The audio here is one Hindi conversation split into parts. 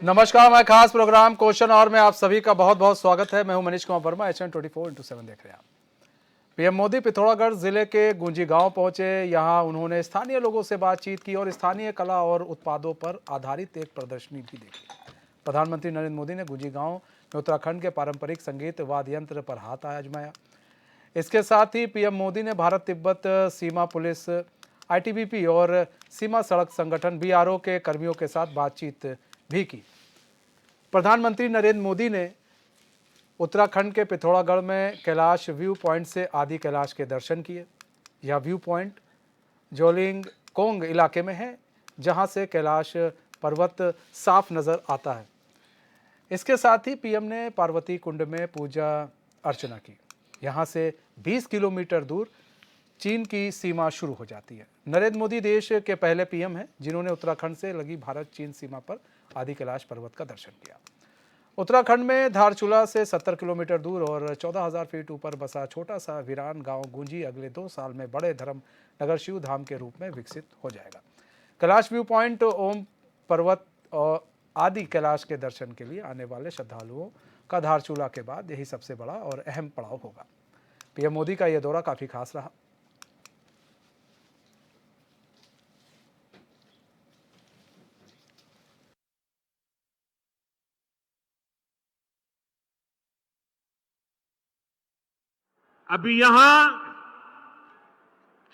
नमस्कार, मैं खास प्रोग्राम क्वेश्चन और में आप सभी का बहुत बहुत स्वागत है। मैं हूं मनीष कुमार वर्मा, HN 24/7 देख रहे हैं आप। पीएम मोदी पिथौरागढ़ जिले के गुंजी गांव पहुंचे। यहां उन्होंने स्थानीय लोगों से बातचीत की और स्थानीय कला और उत्पादों पर आधारित एक प्रदर्शनी भी देखी। प्रधानमंत्री नरेंद्र मोदी ने गुंजी गांव में उत्तराखंड के पारंपरिक संगीत वाद्य यंत्र पर हाथ आजमाया। इसके साथ ही पीएम मोदी ने भारत तिब्बत सीमा पुलिस, ITBP और सीमा सड़क संगठन BRO के कर्मियों के साथ बातचीत भी की। प्रधानमंत्री नरेंद्र मोदी ने उत्तराखंड के पिथौरागढ़ में कैलाश व्यू पॉइंट से आदि कैलाश के दर्शन किए। यह व्यू पॉइंट जोलिंग कोंग इलाके में है, जहां से कैलाश पर्वत साफ नजर आता है। इसके साथ ही पीएम ने पार्वती कुंड में पूजा अर्चना की। यहां से 20 किलोमीटर दूर चीन की सीमा शुरू हो जाती है। नरेंद्र मोदी देश के पहले पीएम हैं जिन्होंने उत्तराखंड से लगी भारत चीन सीमा पर आदि कैलाश पर्वत का दर्शन किया। उत्तराखंड में धारचूला से 70 किलोमीटर दूर और 14,000 फीट ऊपर बसा छोटा सा वीरान गांव गुंजी अगले 2 साल में बड़े धर्म नगर शिव धाम के रूप में विकसित हो जाएगा। कैलाश व्यू पॉइंट ओम पर्वत और आदि कैलाश के दर्शन के लिए आने वाले श्रद्धालुओं का धारचूला के बाद यही सबसे बड़ा और अहम पड़ाव होगा। पीएम मोदी का यह दौरा काफी खास रहा। अभी यहां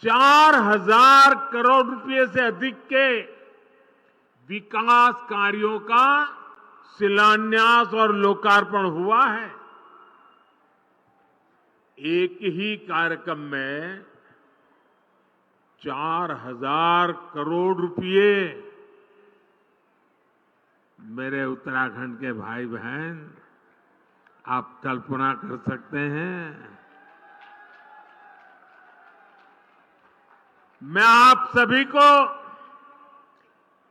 4,000 करोड़ रुपए से अधिक के विकास कार्यों का शिलान्यास और लोकार्पण हुआ है। एक ही कार्यक्रम में 4,000 करोड़ रुपए। मेरे उत्तराखंड के भाई बहन, आप कल्पना कर सकते हैं। मैं आप सभी को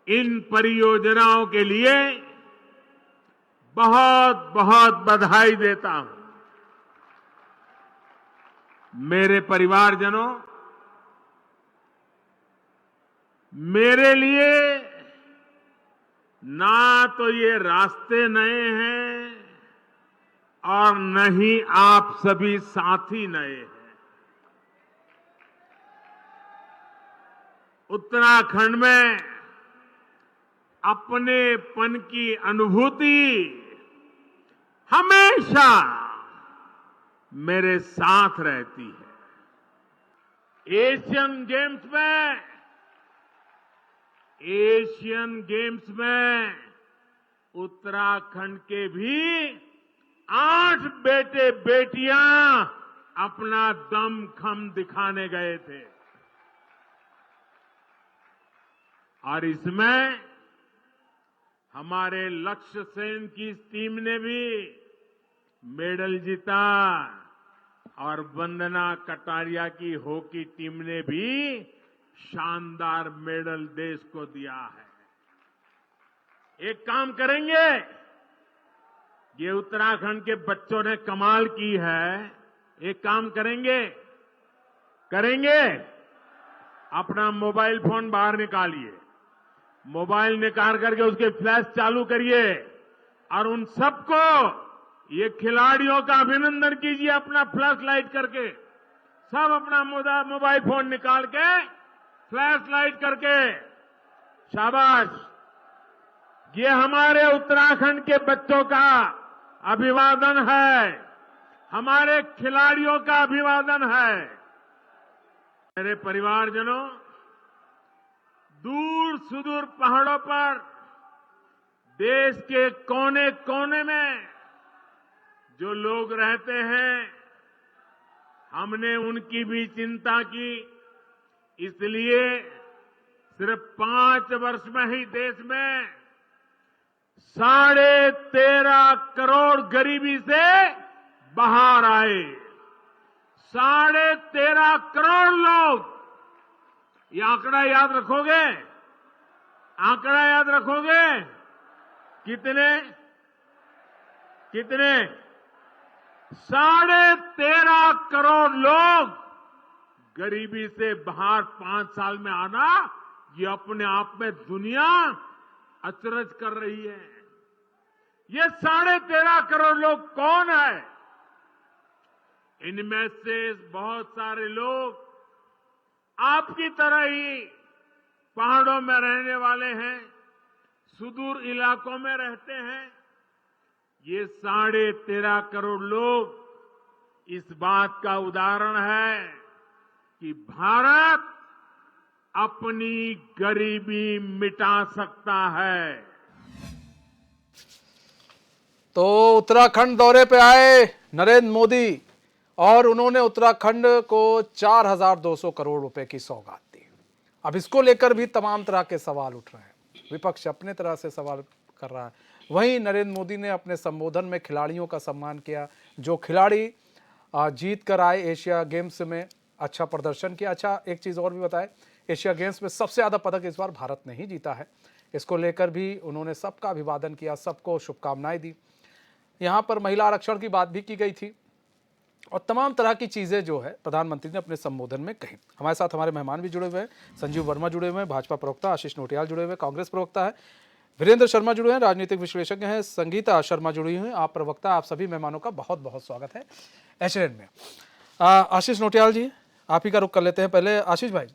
इन परियोजनाओं के लिए बहुत बहुत बधाई देता हूं। मेरे परिवारजनों, मेरे लिए ना तो ये रास्ते नए हैं और न ही आप सभी साथी नए हैं। उत्तराखंड में अपनेपन की अनुभूति हमेशा मेरे साथ रहती है। एशियन गेम्स में उत्तराखंड के भी 8 बेटे बेटियां अपना दमखम दिखाने गए थे और इसमें हमारे लक्ष्य सेन की टीम ने भी मेडल जीता और वंदना कटारिया की हॉकी टीम ने भी शानदार मेडल देश को दिया है। एक काम करेंगे, ये उत्तराखंड के बच्चों ने कमाल की है। एक काम करेंगे अपना मोबाइल फोन बाहर निकालिए, मोबाइल निकाल करके उसके फ्लैश चालू करिए और उन सबको, ये खिलाड़ियों का अभिनंदन कीजिए अपना फ्लैश लाइट करके। सब अपना मोबाइल फोन निकाल के फ्लैश लाइट करके, शाबाश। ये हमारे उत्तराखंड के बच्चों का अभिवादन है, हमारे खिलाड़ियों का अभिवादन है। मेरे परिवारजनों, दूर सुदूर पहाड़ों पर देश के कोने कोने में जो लोग रहते हैं, हमने उनकी भी चिंता की। इसलिए सिर्फ 5 वर्ष में ही देश में 13.5 करोड़ गरीबी से बाहर आए। 13.5 करोड़ लोग। ये आंकड़ा याद रखोगे? आंकड़ा याद रखोगे? कितने? 13.5 करोड़ लोग गरीबी से बाहर 5 साल में आना, ये अपने आप में दुनिया अचरज कर रही है। ये 13.5 करोड़ लोग कौन है? इनमें से बहुत सारे लोग आपकी तरह ही पहाड़ों में रहने वाले हैं, सुदूर इलाकों में रहते हैं। ये 13.5 करोड़ लोग इस बात का उदाहरण है कि भारत अपनी गरीबी मिटा सकता है। तो उत्तराखंड दौरे पे आए नरेंद्र मोदी और उन्होंने उत्तराखंड को 4,200 करोड़ रुपए की सौगात दी। अब इसको लेकर भी तमाम तरह के सवाल उठ रहे हैं। विपक्ष अपने तरह से सवाल कर रहा है। वहीं नरेंद्र मोदी ने अपने संबोधन में खिलाड़ियों का सम्मान किया। जो खिलाड़ी जीत कर आए, एशिया गेम्स में अच्छा प्रदर्शन किया। अच्छा, एक चीज़ और भी बताए, एशिया गेम्स में सबसे ज़्यादा पदक इस बार भारत ने ही जीता है। इसको लेकर भी उन्होंने सबका अभिवादन किया, सबको शुभकामनाएं दी। यहाँ पर महिला आरक्षण की बात भी की गई थी और तमाम तरह की चीज़ें जो है प्रधानमंत्री ने अपने संबोधन में कही। हमारे साथ हमारे मेहमान भी जुड़े हुए हैं। संजीव वर्मा जुड़े हुए हैं, भाजपा प्रवक्ता। आशीष नोटियाल जुड़े हुए हैं, कांग्रेस प्रवक्ता है। वीरेंद्र शर्मा जुड़े हैं, राजनीतिक विश्लेषज्ञ हैं। संगीता शर्मा जुड़ी हुई हैं, आप प्रवक्ता। आप सभी मेहमानों का बहुत बहुत स्वागत है एचएन में। आशीष नोटियाल जी, आप ही का रुख कर लेते हैं। पहले आशीष भाई,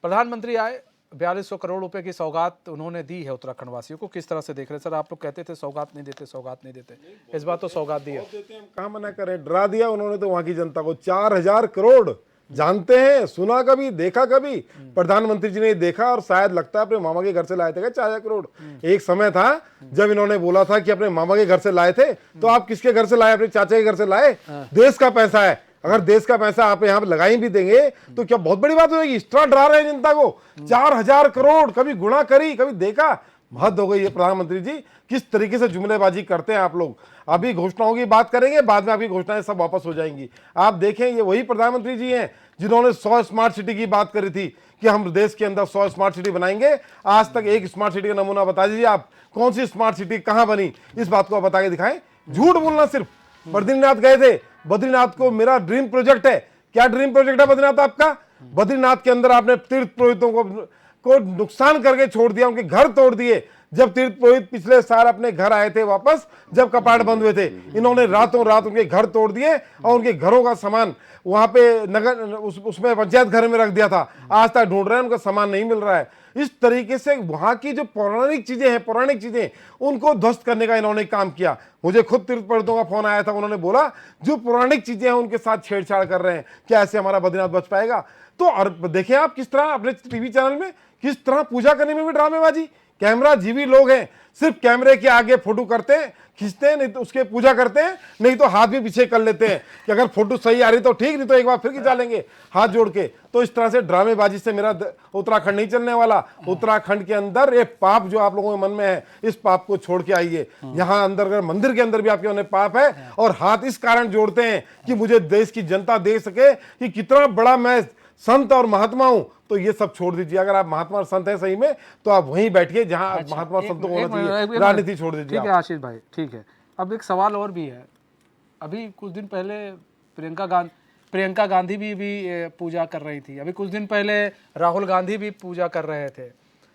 प्रधानमंत्री आए, 4200 करोड़ रुपए की सौगात उन्होंने दी है उत्तराखंड वासियों को, किस तरह से देख रहे हैं? सर, आप लोग कहते थे सौगात नहीं देते, सौगात नहीं देते, इस बार तो सौगात दी है। हम कहाँ मना करें, डरा दिया उन्होंने तो वहां की जनता को। 4,000 करोड़ जानते हैं, सुना कभी, देखा कभी? प्रधानमंत्री जी ने देखा और शायद लगता है अपने मामा के घर से लाए थे क्या 4,000 करोड़? एक समय था जब इन्होंने बोला था कि अपने मामा के घर से लाए थे, तो आप किसके घर से लाए? अपने चाचा के घर से लाए। देश का पैसा है, अगर देश का पैसा आप यहाँ पे लगाई भी देंगे तो क्या बहुत बड़ी बात हो जाएगी? इस तरह डरा रहे हैं जनता को। 4,000 करोड़ कभी गुणा करी, कभी देखा? हद हो गई है प्रधानमंत्री जी, किस तरीके से जुमलेबाजी करते हैं आप लोग। अभी घोषणाओं की बात करेंगे, बाद में आपकी घोषणाएं सब वापस हो जाएंगी। आप देखें, ये वही प्रधानमंत्री जी हैं जिन्होंने 100 स्मार्ट सिटी की बात करी थी कि हम देश के अंदर 100 स्मार्ट सिटी बनाएंगे। आज तक एक स्मार्ट सिटी का नमूना बता दीजिए आप, कौन सी स्मार्ट सिटी कहां बनी? इस बात को आप बता के दिखाएं। झूठ बोलना सिर्फ। बद्रीनाथ गए थे, बद्रीनाथ को मेरा ड्रीम प्रोजेक्ट है। क्या ड्रीम प्रोजेक्ट है बद्रीनाथ आपका? बद्रीनाथ के अंदर आपने तीर्थ पुरोहितों को नुकसान करके छोड़ दिया, उनके घर तोड़ दिए। जब तीर्थ पुरोहित पिछले साल अपने घर आए थे वापस, जब कपाट बंद हुए थे, इन्होंने रातों रात उनके घर तोड़ दिए और उनके घरों का सामान वहां पे नगर उसमें पंचायत घर में रख दिया था। आज तक ढूंढ रहे हैं, उनका सामान नहीं मिल रहा है। इस तरीके से वहां की जो पौराणिक चीजें उनको ध्वस्त करने का इन्होंने काम किया। मुझे खुद तीर्थ पुरोहितों का फोन आया था, उन्होंने बोला जो पौराणिक चीजें हैं उनके साथ छेड़छाड़ कर रहे हैं, क्या ऐसे हमारा बद्रीनाथ बच पाएगा? तो और देखें आप किस तरह अपने टीवी चैनल में किस तरह पूजा करने में भी ड्रामेबाजी। कैमरा जीवी लोग हैं, सिर्फ कैमरे के आगे फोटो करते हैं, खींचते हैं, नहीं तो उसके पूजा करते हैं, नहीं तो हाथ भी पीछे कर लेते हैं कि अगर फोटो सही आ रही तो ठीक, नहीं तो एक बार फिर खिंचा लेंगे हाथ जोड़ के। तो इस तरह से ड्रामेबाजी से मेरा उत्तराखंड नहीं चलने वाला। उत्तराखंड के अंदर ये पाप जो आप लोगों के मन में है, इस पाप को छोड़ के आइए। यहाँ अंदर अगर मंदिर के अंदर भी आपके मन पाप है और हाथ इस कारण जोड़ते हैं कि मुझे देश की जनता देख सके कि कितना बड़ा मैं संत और महात्मा हूं, तो ये सब छोड़ दीजिए। अगर आप महात्मा और संत हैं सही में, तो आप वहीं बैठिए जहां महात्मा संतों को होना चाहिए। राजनीति छोड़ दीजिए। ठीक है आशीष भाई, ठीक है। अब एक सवाल और भी है। अभी कुछ दिन पहले प्रियंका गांधी भी पूजा कर रही थी। अभी कुछ दिन पहले राहुल गांधी भी पूजा कर रहे थे,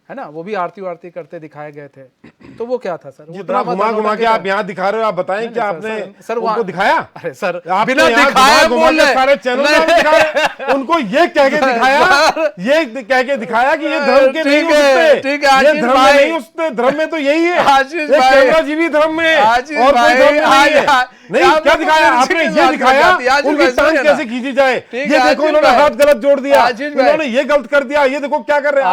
है ना? वो भी आरती वारती करते दिखाए गए थे। तो वो क्या था सर? जितना घुमा के आप यहाँ दिखा रहे हो, आप बताएं क्या आपने सर उनको दिखाया? अरे सर, बिना दिखाया बोल रहे, सारे चैनल में दिखाया उनको, ये कह के दिखाया कि ये धर्म के नहीं उठते, ठीक है ये धर्म में नहीं उठते। धर्म में तो यही है, कैमरा जीवी धर्म में और कोई धर्म नहीं है। नहीं, क्या दिखाया आपने? ये दिखाया उनकी टांग कैसे खींची जाए। ये देखो इन्होंने हाथ गलत जोड़ दिया, इन्होंने ये गलत कर दिया, ये देखो क्या कर रहे हैं।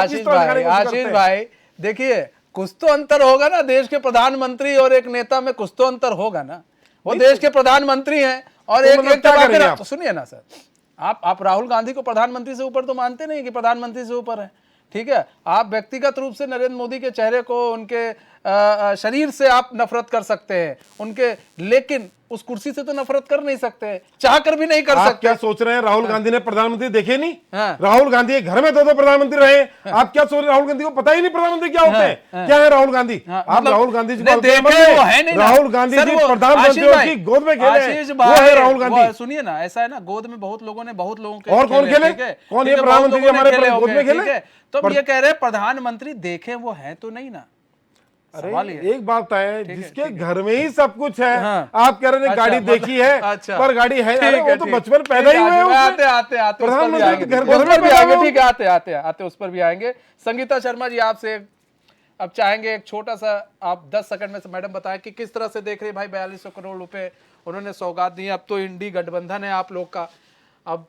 आशीष भाई देखिए, कुछ तो अंतर होगा ना। देश के प्रधानमंत्री और एक नेता में कुछ तो अंतर होगा ना। वो देश के प्रधानमंत्री हैं और एक सुनिए ना सर, आप राहुल गांधी को प्रधानमंत्री से ऊपर तो मानते नहीं कि प्रधानमंत्री से ऊपर है, ठीक है? आप व्यक्तिगत रूप से नरेंद्र मोदी के चेहरे को, उनके शरीर से आप नफरत कर सकते हैं उनके, लेकिन उस कुर्सी से तो नफरत कर नहीं सकते, चाह कर भी नहीं कर सकते। क्या सोच रहे हैं राहुल गांधी ने प्रधानमंत्री देखे नहीं? राहुल गांधी घर में दो प्रधानमंत्री रहे। आप क्या सोच रहे? राहुल गांधी को पता ही नहीं प्रधानमंत्री क्या होते हैं, क्या है राहुल गांधी? आप राहुल गांधी जी राहुल गांधी जी प्रधानमंत्रियों की गोद में खेले, वो है राहुल गांधी। सुनिए ना, ऐसा है ना, गोद में बहुत लोगों के और कौन खेले? कौन ये प्रधानमंत्री हमारे गोद में खेले? तो ये कह रहे प्रधानमंत्री देखे वो है तो नहीं ना। सवाल ही अरे है। एक बात है, ठीक है, जिसके ठीक है। घर में ही सब कुछ है, हाँ। आप कह रहे हैं गाड़ी अच्छा, देखी है, अच्छा। पर गाड़ी है, ठीक अरे वो है, तो ठीक। बचपन पैदा ठीक ही है, हुए हैं उसमें। आते आते आते उस पर भी प्रधानमंत्री आएंगे, के घर उस में पर भी पैदा आएंगे। हुए। ठीक है, आते उस पर भी आएंगे। संगीता शर्मा जी, आपसे अब चाहेंगे एक छोटा सा, आप 10 सेकंड में से मैडम बताएं कि किस तरह से देख रहे हैं भाई 4200 करोड़ रुपए उन्होंने सौगात दी। अब तो इंडी गठबंधन है आप लोग का, अब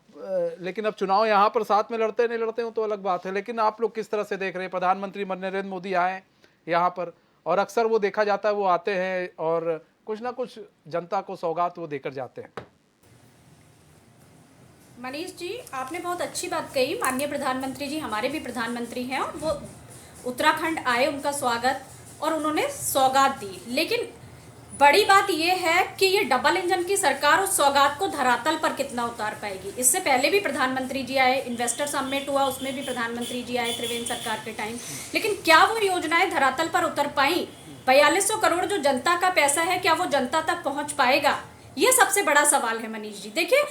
लेकिन अब चुनाव यहाँ पर साथ में लड़ते नहीं लड़ते हो तो अलग बात है, लेकिन आप लोग किस तरह से देख रहे हैं? प्रधानमंत्री नरेंद्र मोदी आए यहाँ पर, और अक्सर वो देखा जाता है वो आते हैं और कुछ ना कुछ जनता को सौगात वो देकर जाते हैं। मनीष जी, आपने बहुत अच्छी बात कही। माननीय प्रधानमंत्री जी हमारे भी प्रधानमंत्री हैं और वो उत्तराखंड आए, उनका स्वागत और उन्होंने सौगात दी। लेकिन बड़ी बात यह है कि ये डबल इंजन की सरकार उस सौगात को धरातल पर कितना उतार पाएगी। इससे पहले भी प्रधानमंत्री जी आए, इन्वेस्टर समिट हुआ उसमें भी प्रधानमंत्री जी आए त्रिवेंद्र सरकार के टाइम, लेकिन क्या वो योजनाएं धरातल पर उतर पाई? 4200 करोड़ जो जनता का पैसा है, क्या वो जनता तक पहुंच पाएगा? ये सबसे बड़ा सवाल है मनीष जी। देखिए,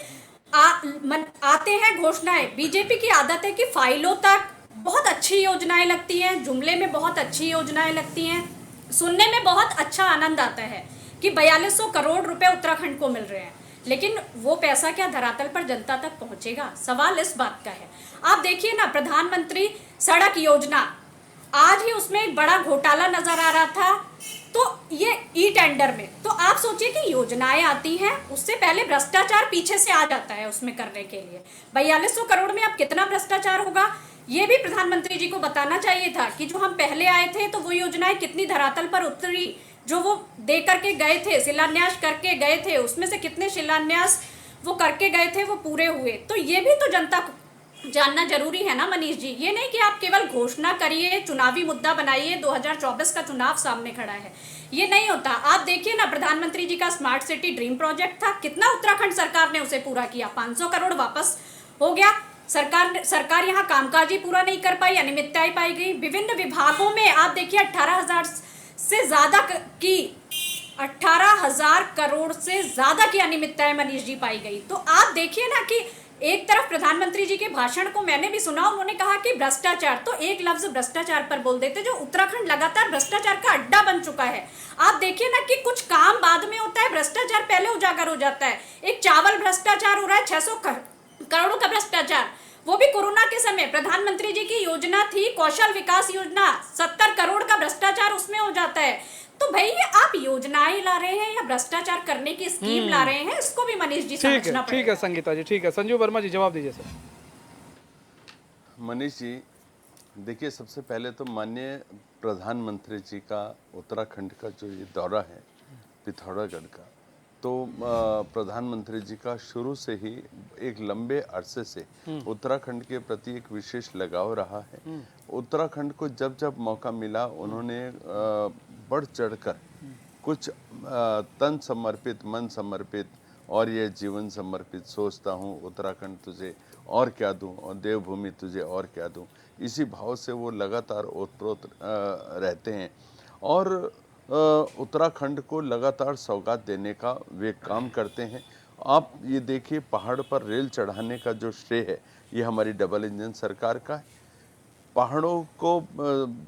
आते हैं घोषणाएं। बीजेपी की आदत है कि फाइलों तक बहुत अच्छी योजनाएं लगती हैं, जुमले में बहुत अच्छी योजनाएं लगती हैं, सुनने में बहुत अच्छा आनंद आता है कि 4200 करोड़ रुपए उत्तराखंड को मिल रहे हैं, लेकिन वो पैसा क्या धरातल पर जनता तक पहुंचेगा? सवाल इस बात का है। आप देखिए ना, प्रधानमंत्री सड़क योजना, आज ही उसमें एक बड़ा घोटाला नजर आ रहा था, तो ये ई टेंडर में, तो आप सोचिए कि योजनाएं आती हैं, उससे पहले भ्रष्टाचार पीछे से आ जाता है उसमें करने के लिए। 4200 करोड़ में अब कितना भ्रष्टाचार होगा, ये भी प्रधानमंत्री जी को बताना चाहिए था कि जो हम पहले आए थे तो वो योजनाएं कितनी धरातल पर उतरी, जो वो दे करके गए थे, शिलान्यास करके गए थे, उसमें से कितने शिलान्यास वो करके गए थे वो पूरे हुए। तो ये भी तो जनता को जानना जरूरी है ना मनीष जी। ये नहीं कि आप केवल घोषणा करिए, चुनावी मुद्दा बनाइए, 2024 का चुनाव सामने खड़ा है, ये नहीं होता। आप देखिए ना, प्रधानमंत्री जी का स्मार्ट सिटी ड्रीम प्रोजेक्ट था, कितना उत्तराखंड सरकार ने उसे पूरा किया? 500 करोड़ वापस हो गया। सरकार यहाँ कामकाजी पूरा नहीं कर पाई, अनियमितताएं पाई गई। विभिन्न विभागों में आप देखिए 18,000 से ज्यादा की 18,000 करोड़ से ज्यादा की अनियमितताएं मनीष जी पाई गई। तो आप देखिए ना कि एक तरफ प्रधानमंत्री जी के भाषण को मैंने भी सुना, उन्होंने कहा कि भ्रष्टाचार, तो एक लफ्ज भ्रष्टाचार पर बोल देते, जो उत्तराखंड लगातार भ्रष्टाचार का अड्डा बन चुका है। आप देखिए ना कि कुछ काम बाद में होता है, भ्रष्टाचार पहले उजागर हो जाता है। एक चावल भ्रष्टाचार हो रहा है, 600 करोड़ का भ्रष्टाचार, वो भी कोरोना के समय। प्रधानमंत्री जी की योजना थी कौशल विकास योजना, 70 करोड़ का भ्रष्टाचार उसमें हो जाता है। तो भाई ये आप योजनाएं ला रहे हैं या भ्रष्टाचार करने की स्कीम ला रहे हैं, इसको भी मनीष जी समझना पड़ेगा। ठीक है संगीता जी, ठीक है। संजीव वर्मा जी जवाब दीजिए सर। मनीष जी, देखिए, सबसे पहले तो माननीय प्रधानमंत्री जी का उत्तराखंड का जो ये दौरा है पिथौरागढ़ का, तो प्रधानमंत्री जी का शुरू से ही एक लंबे अरसे से उत्तराखंड के प्रति एक विशेष लगाव रहा है। उत्तराखंड को जब जब मौका मिला उन्होंने बढ़ चढ़कर कुछ तन समर्पित, मन समर्पित और ये जीवन समर्पित, सोचता हूँ उत्तराखंड तुझे और क्या दूँ और देवभूमि तुझे और क्या दूँ, इसी भाव से वो लगातार ओतप्रोत रहते हैं और उत्तराखंड को लगातार सौगात देने का वे काम करते हैं। आप ये देखिए, पहाड़ पर रेल चढ़ाने का जो श्रेय है ये हमारी डबल इंजन सरकार का है। पहाड़ों को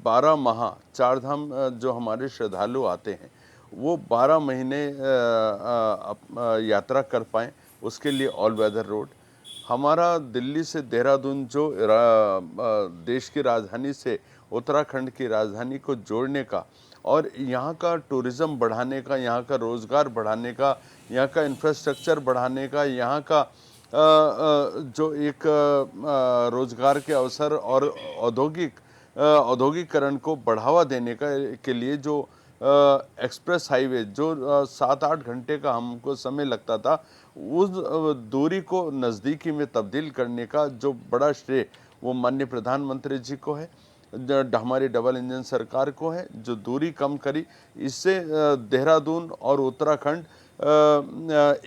12 माह, चार धाम जो हमारे श्रद्धालु आते हैं वो 12 महीने यात्रा कर पाएँ, उसके लिए ऑल वेदर रोड। हमारा दिल्ली से देहरादून जो देश की राजधानी से उत्तराखंड की राजधानी को जोड़ने का और यहाँ का टूरिज़्म बढ़ाने का, यहाँ का रोज़गार बढ़ाने का, यहाँ का इंफ्रास्ट्रक्चर बढ़ाने का, यहाँ का जो एक रोज़गार के अवसर और औद्योगिकरण को बढ़ावा देने के लिए जो एक्सप्रेस हाईवे जो 7-8 घंटे का हमको समय लगता था, उस दूरी को नज़दीकी में तब्दील करने का जो बड़ा श्रेय वो माननीय प्रधानमंत्री जी को है, हमारी डबल इंजन सरकार को है, जो दूरी कम करी। इससे देहरादून और उत्तराखंड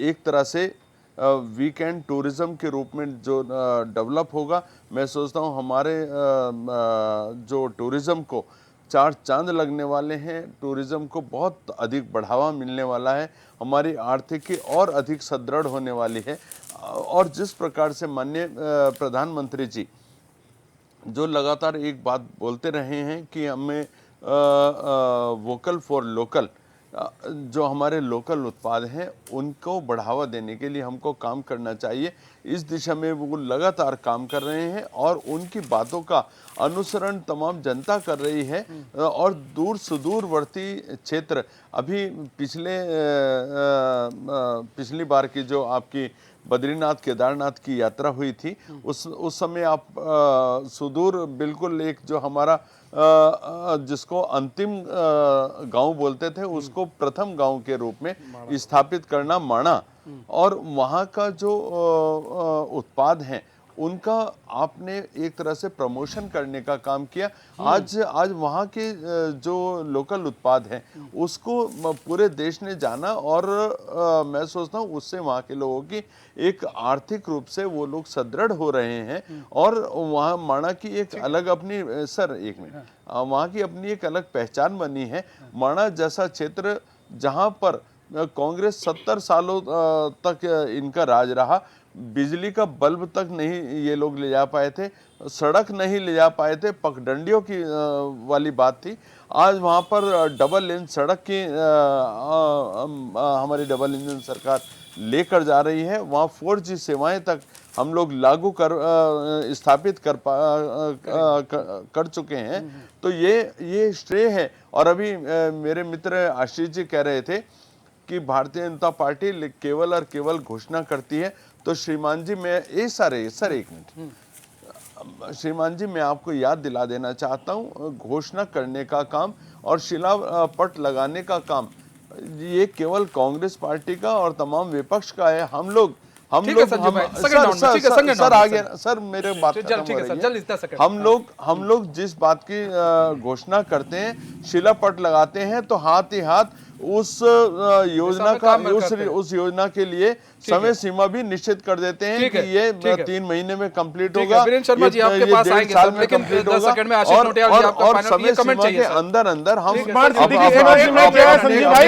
एक तरह से वीकेंड टूरिज़्म के रूप में जो डेवलप होगा। मैं सोचता हूँ हमारे जो टूरिज़्म को 4 चांद लगने वाले हैं, टूरिज़्म को बहुत अधिक बढ़ावा मिलने वाला है, हमारी आर्थिकी और अधिक सुदृढ़ होने वाली है। और जिस प्रकार से माननीय प्रधानमंत्री जी जो लगातार एक बात बोलते रहे हैं कि हमें वोकल फॉर लोकल, जो हमारे लोकल उत्पाद हैं उनको बढ़ावा देने के लिए हमको काम करना चाहिए। इस दिशा में वो लगातार काम कर रहे हैं और उनकी बातों का अनुसरण तमाम जनता कर रही है। और दूर सुदूरवर्ती क्षेत्र, अभी पिछली बार की जो आपकी बद्रीनाथ केदारनाथ की यात्रा हुई थी, उस समय आप सुदूर बिल्कुल एक जो हमारा जिसको अंतिम गांव बोलते थे उसको प्रथम गांव के रूप में स्थापित करना माणा, और वहाँ का जो उत्पाद हैं उनका आपने एक तरह से प्रमोशन करने का काम किया। आज वहाँ के जो लोकल उत्पाद हैं उसको पूरे देश ने जाना, और मैं सोचता हूँ उससे वहाँ के लोगों की एक आर्थिक रूप से वो लोग सुदृढ़ हो रहे हैं। और वहाँ माणा की एक अलग अपनी वहाँ की अपनी एक अलग पहचान बनी है। माणा जैसा क्षेत्र जहाँ पर कांग्रेस 70 सालों तक इनका राज रहा, बिजली का बल्ब तक नहीं ये लोग ले जा पाए थे, सड़क नहीं ले जा पाए थे, पगडंडियों की वाली बात थी। आज वहाँ पर डबल लेन सड़क की हमारी डबल इंजन सरकार लेकर जा रही है। वहाँ 4G सेवाएं तक हम लोग लागू स्थापित कर चुके हैं। तो ये श्रेय है। और अभी मेरे मित्र आशीष जी कह रहे थे कि भारतीय जनता पार्टी केवल और केवल घोषणा करती है। तो श्रीमान जी मैं सर एक मिनट, श्रीमान जी मैं आपको याद दिला देना चाहता हूँ, घोषणा करने का काम और शिलापट लगाने का काम ये केवल कांग्रेस पार्टी का और तमाम विपक्ष का है। सर मेरे बात हम लोग जिस बात की घोषणा करते हैं, शिलापट लगाते हैं, तो हाथ ही हाथ उस योजना के लिए समय सीमा भी निश्चित कर देते हैं कि ये 3 महीने में कंप्लीट होगा। वीरेंद्र शर्मा जी आपके पास आएंगे सर, लेकिन 10 सेकंड में आशीष नोटियाल जी आपका और समय सीमा के अंदर हम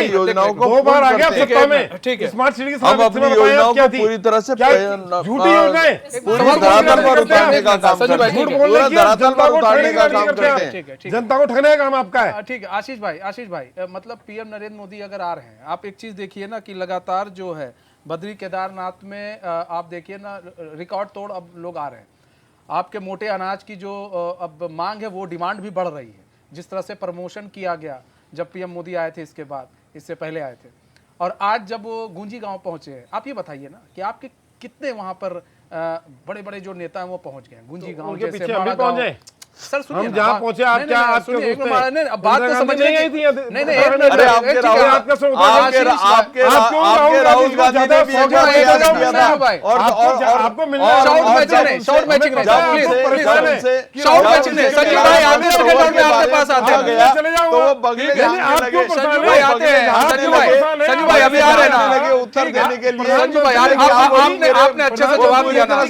योजनाओं को स्मार्ट सिटी हम अपनी योजनाओं को पूरी तरह से उतारने का काम करते हैं। जनता को ठगने का काम आपका है। ठीक है आशीष भाई, मतलब पीएम नरेंद्र मोदी अगर आ रहे हैं, आप एक चीज देखिए ना कि लगातार जो है बद्री केदारनाथ में आप देखिए ना रिकॉर्ड तोड़ अब लोग आ रहे हैं। आपके मोटे अनाज की जो अब मांग है वो डिमांड भी बढ़ रही है। जिस तरह से प्रमोशन किया गया जब पीएम मोदी आए थे, इसके बाद इससे पहले आए थे, और आज जब वो गुंजी गांव पहुंचे हैं, आप ये बताइए ना कि आपके कितने वहां पर बड़े बड़े जो नेता हैं वो पहुंच गए गुंजी गांव जैसे बड़ा गांव। सर सुनिए, हम जहाँ पहुंचे आप क्या बात तो समझ नहीं आई थी। नहीं अरे आपके राहुल गांधी ने भी और आपको मिलना शॉर्ट मैचिंग संजू भाई आगे आपके पास आते हैं, तो वो बगले संजू भाई आते हैं। संजू भाई अभी आ रहे हैं लगे उत्तर देने के लिए। संजू भाई आपने अच्छे से जवाब दिया ना।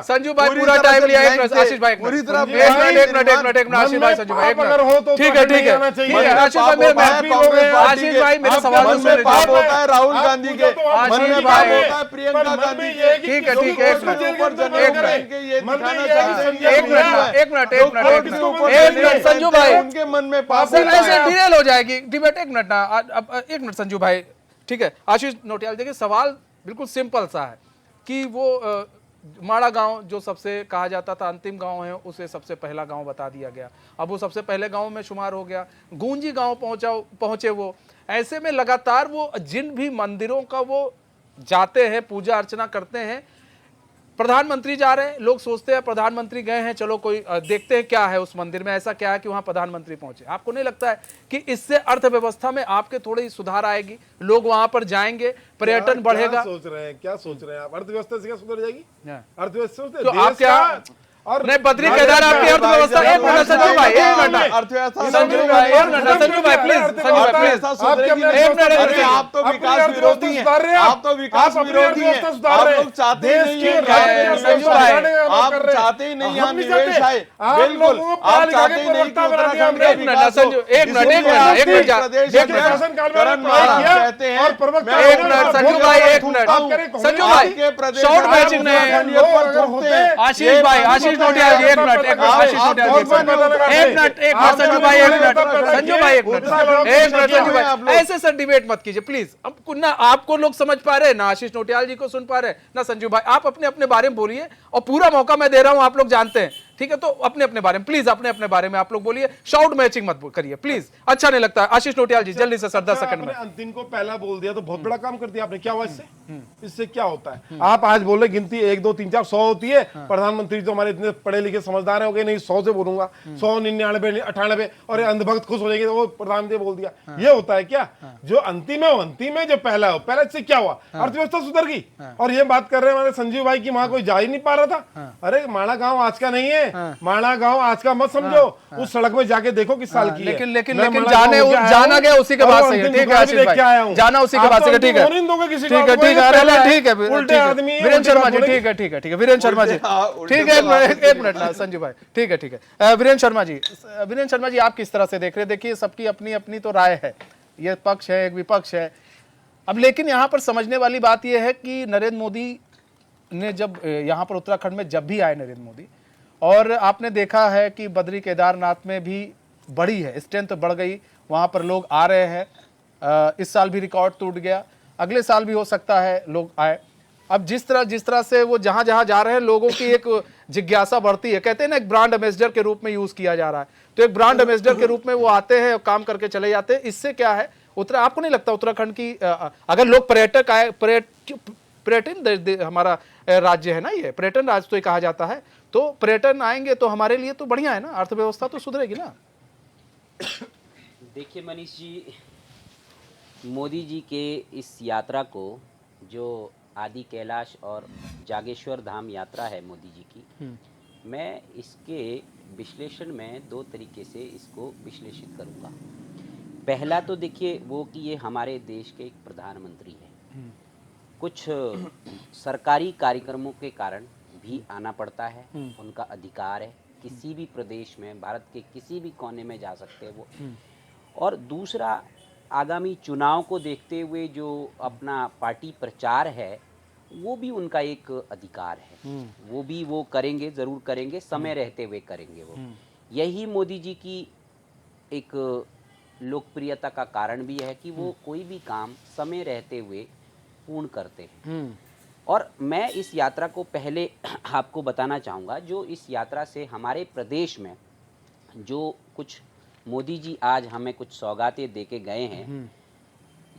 संजू भाई पूरा टाइम लिया। आशीष भाई पूरी तरह एक मिनट आशीष भाई, संजू भाई ठीक है आशीष भाई मेरा सवाल में पाप होता है राहुल गांधी के, मन में पाप होता है प्रियंका गांधी के। ठीक है एक मिनट संजू भाई, उनके मन में पाप ऐसे डिटेल हो जाएगी डिबेट। एक मिनट संजू भाई, ठीक है आशीष नोटियाल। देखिए सवाल बिल्कुल सिंपल सा है कि वो माड़ा गांव जो सबसे कहा जाता था अंतिम गांव है, उसे सबसे पहला गांव बता दिया गया। अब वो सबसे पहले गांव में शुमार हो गया। गूंजी गांव पहुंचे वो। ऐसे में लगातार वो जिन भी मंदिरों का वो जाते हैं, पूजा अर्चना करते हैं, प्रधानमंत्री जा रहे हैं, लोग सोचते हैं प्रधानमंत्री गए हैं, चलो कोई देखते हैं क्या है उस मंदिर में, ऐसा क्या है कि वहां प्रधानमंत्री पहुंचे। आपको नहीं लगता है कि इससे अर्थव्यवस्था में आपके थोड़ी सुधार आएगी, लोग वहां पर जाएंगे, पर्यटन बढ़ेगा? क्या सोच रहे हैं आप? अर्थव्यवस्था से क्या सुधर जाएगी? अर्थव्यवस्था तो आप क्या और नहीं बद्री केदार आपकी अर्थव्यवस्था? एक मिनट संजू भाई, एक मिनट अर्थव्यवस्था संजू भाई प्लीज, आप तो विकास विरोधी हैं, आप तो विकास विरोधी हैं, आप लोग चाहते ही नहीं है संजू भाई, आप चाहते ही नहीं यहाँ निवेश आए, बिल्कुल आप चाहते ही नहीं कि उत्तराखंड एक मिनट संजू, एक मिनट कहते हैं, एक मिनट संजू भाई, एक मिनट संजू भाई, शॉर्ट मैचिंग नहीं। आशीष भाई आशीष नोटियाल जी एक मिनट, एक मिनट, आशीष नोटियाल जी एक मिनट, एक मिनट संजू भाई एक मिनट, संजू भाई एक मिनट, एक मिनट संजू भाई, ऐसे सर डिबेट मत कीजिए प्लीज। अब ना आपको लोग समझ पा रहे हैं, ना आशीष नोटियाल जी को सुन पा रहे हैं, ना संजू भाई। आप अपने अपने बारे में बोलिए और पूरा मौका मैं दे रहा हूं, आप लोग जानते हैं, ठीक है? तो अपने अपने बारे में प्लीज, अपने अपने बारे में आप लोग बोलिए, शाउट मैचिंग मत करिए प्लीज, अच्छा नहीं लगता। आशीष नोटियाल जी जल्दी से सर 10 सेकंड में। अंतिम को पहला बोल दिया तो बहुत बड़ा काम कर दिया आपने। क्या हुआ इससे क्या होता है? आप आज बोले गिनती 1 2 3 4 100 होती है। प्रधानमंत्री तो हमारे इतने पढ़े लिखे समझदार है, नहीं 100 से बोलूंगा, 100 99 98 और अंधभक्त खुश हो जाएंगे तो वो प्रधानमंत्री बोल दिया। ये होता है क्या? जो अंतिम है वो अंतिम है, जो पहला हो पहले। से क्या हुआ? अर्थव्यवस्था सुधर गई। और ये बात कर रहे हैं हमारे संजीव भाई की वहां कोई जा ही नहीं पा रहा था। अरे माणा गांव आज का नहीं है, माणा गांव आज का मत समझो। उस सड़क में जाके देखो किस साल की है। लेकिन जाना गया उसी के बाद से, ठीक है आशीष भाई, जाना उसी के बाद से, ठीक है ठीक है ठीक है ठीक है उल्टे आदमी वीरेंद्र शर्मा जी, ठीक है ठीक है ठीक है वीरेंद्र शर्मा जी, ठीक है एक मिनट ना संजू भाई, ठीक है ठीक है वीरेंद्र शर्मा जी, वीरेंद्र शर्मा जी आप किस तरह से देख रहे हैं? देखिए सबकी अपनी अपनी तो राय है, ये पक्ष है एक विपक्ष है। अब लेकिन यहाँ पर समझने वाली बात यह है कि नरेंद्र मोदी ने जब यहाँ पर उत्तराखंड में जब भी आए नरेंद्र मोदी, और आपने देखा है कि बद्री केदारनाथ में भी बढ़ी है, स्ट्रेंथ बढ़ गई, वहाँ पर लोग आ रहे हैं। इस साल भी रिकॉर्ड टूट गया, अगले साल भी हो सकता है लोग आए। अब जिस तरह से वो जहाँ जहाँ जा रहे हैं, लोगों की एक जिज्ञासा बढ़ती है। कहते हैं ना एक ब्रांड एम्बेसडर के रूप में यूज किया जा रहा है, तो एक ब्रांड एम्बेसडर के रूप में वो आते हैं, काम करके चले जाते हैं। इससे क्या है, आपको नहीं लगता उत्तराखंड की अगर लोग पर्यटक आए, पर्यटन हमारा राज्य है ना, ये पर्यटन राज्य तो ये कहा जाता है, तो पर्यटन आएंगे तो हमारे लिए तो बढ़िया है ना, अर्थव्यवस्था तो सुधरेगी ना। देखिए मनीष जी, मोदी जी के इस यात्रा को, जो आदि कैलाश और जागेश्वर धाम यात्रा है मोदी जी की, मैं इसके विश्लेषण में 2 तरीके से इसको विश्लेषित करूंगा। पहला तो देखिए वो कि ये हमारे देश के एक प्रधानमंत्री हैं, कुछ सरकारी कार्यक्रमों के कारण भी आना पड़ता है, उनका अधिकार है, किसी भी प्रदेश में भारत के किसी भी कोने में जा सकते हैं वो। और दूसरा, आगामी चुनाव को देखते हुए जो अपना पार्टी प्रचार है वो भी उनका एक अधिकार है, वो भी वो करेंगे, ज़रूर करेंगे, समय रहते हुए करेंगे वो। यही मोदी जी की एक लोकप्रियता का कारण भी है कि वो कोई भी काम समय रहते हुए पूर्ण करते हैं। और मैं इस यात्रा को पहले आपको बताना चाहूँगा, जो इस यात्रा से हमारे प्रदेश में जो कुछ मोदी जी आज हमें कुछ सौगातें दे के गए हैं,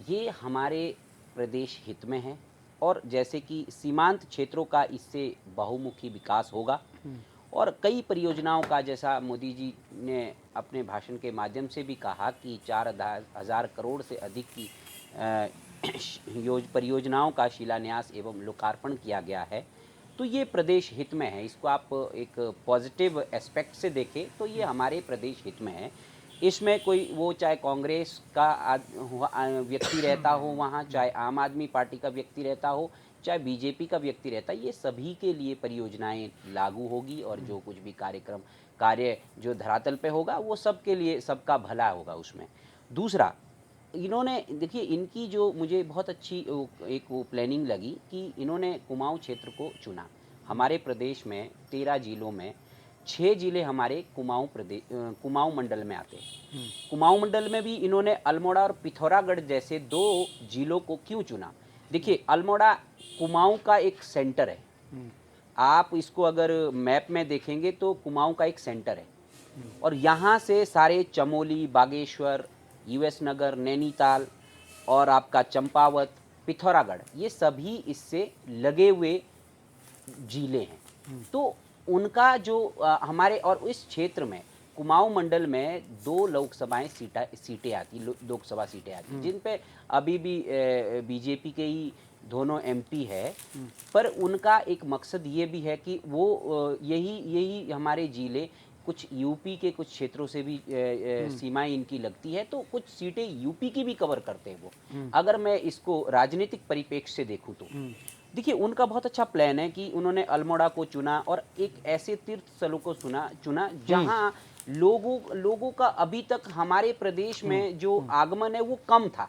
ये हमारे प्रदेश हित में है। और जैसे कि सीमांत क्षेत्रों का इससे बहुमुखी विकास होगा और कई परियोजनाओं का, जैसा मोदी जी ने अपने भाषण के माध्यम से भी कहा कि 4,000 करोड़ से अधिक की परियोजनाओं का शिलान्यास एवं लोकार्पण किया गया है, तो ये प्रदेश हित में है। इसको आप एक पॉजिटिव एस्पेक्ट से देखें तो ये हमारे प्रदेश हित में है। इसमें कोई वो चाहे कांग्रेस का व्यक्ति रहता हो वहाँ, चाहे आम आदमी पार्टी का व्यक्ति रहता हो, चाहे बीजेपी का व्यक्ति रहता है, ये सभी के लिए परियोजनाएं लागू होगी और जो कुछ भी कार्य जो धरातल पे होगा वो सबके लिए, सबका भला होगा उसमें। दूसरा, इन्होंने देखिए इनकी जो मुझे बहुत अच्छी एक प्लानिंग लगी कि इन्होंने कुमाऊं क्षेत्र को चुना। हमारे प्रदेश में 13 जिलों में 6 जिले हमारे कुमाऊं मंडल में आते हैं। कुमाऊं मंडल में भी इन्होंने अल्मोड़ा और पिथौरागढ़ जैसे 2 जिलों को क्यों चुना? देखिए अल्मोड़ा कुमाऊं का एक सेंटर है, आप इसको अगर मैप में देखेंगे तो कुमाऊं का एक सेंटर है और यहाँ से सारे चमोली, बागेश्वर, यूएस नगर, नैनीताल और आपका चंपावत, पिथौरागढ़, ये सभी इससे लगे हुए जिले हैं। तो उनका जो हमारे और इस क्षेत्र में कुमाऊं मंडल में 2 लोकसभा सीटें आती, जिन पे अभी भी बीजेपी के ही दोनों एमपी है, पर उनका एक मकसद ये भी है कि वो यही हमारे जिले कुछ यूपी के कुछ क्षेत्रों से भी सीमाएं इनकी लगती है, तो कुछ सीटें यूपी की भी कवर करते हैं वो। अगर मैं इसको राजनीतिक परिप्रेक्ष्य से देखूं तो देखिए उनका बहुत अच्छा प्लान है कि उन्होंने अल्मोड़ा को चुना और एक ऐसे तीर्थ स्थलों को चुना जहां लोगों का अभी तक हमारे प्रदेश में जो आगमन है वो कम था।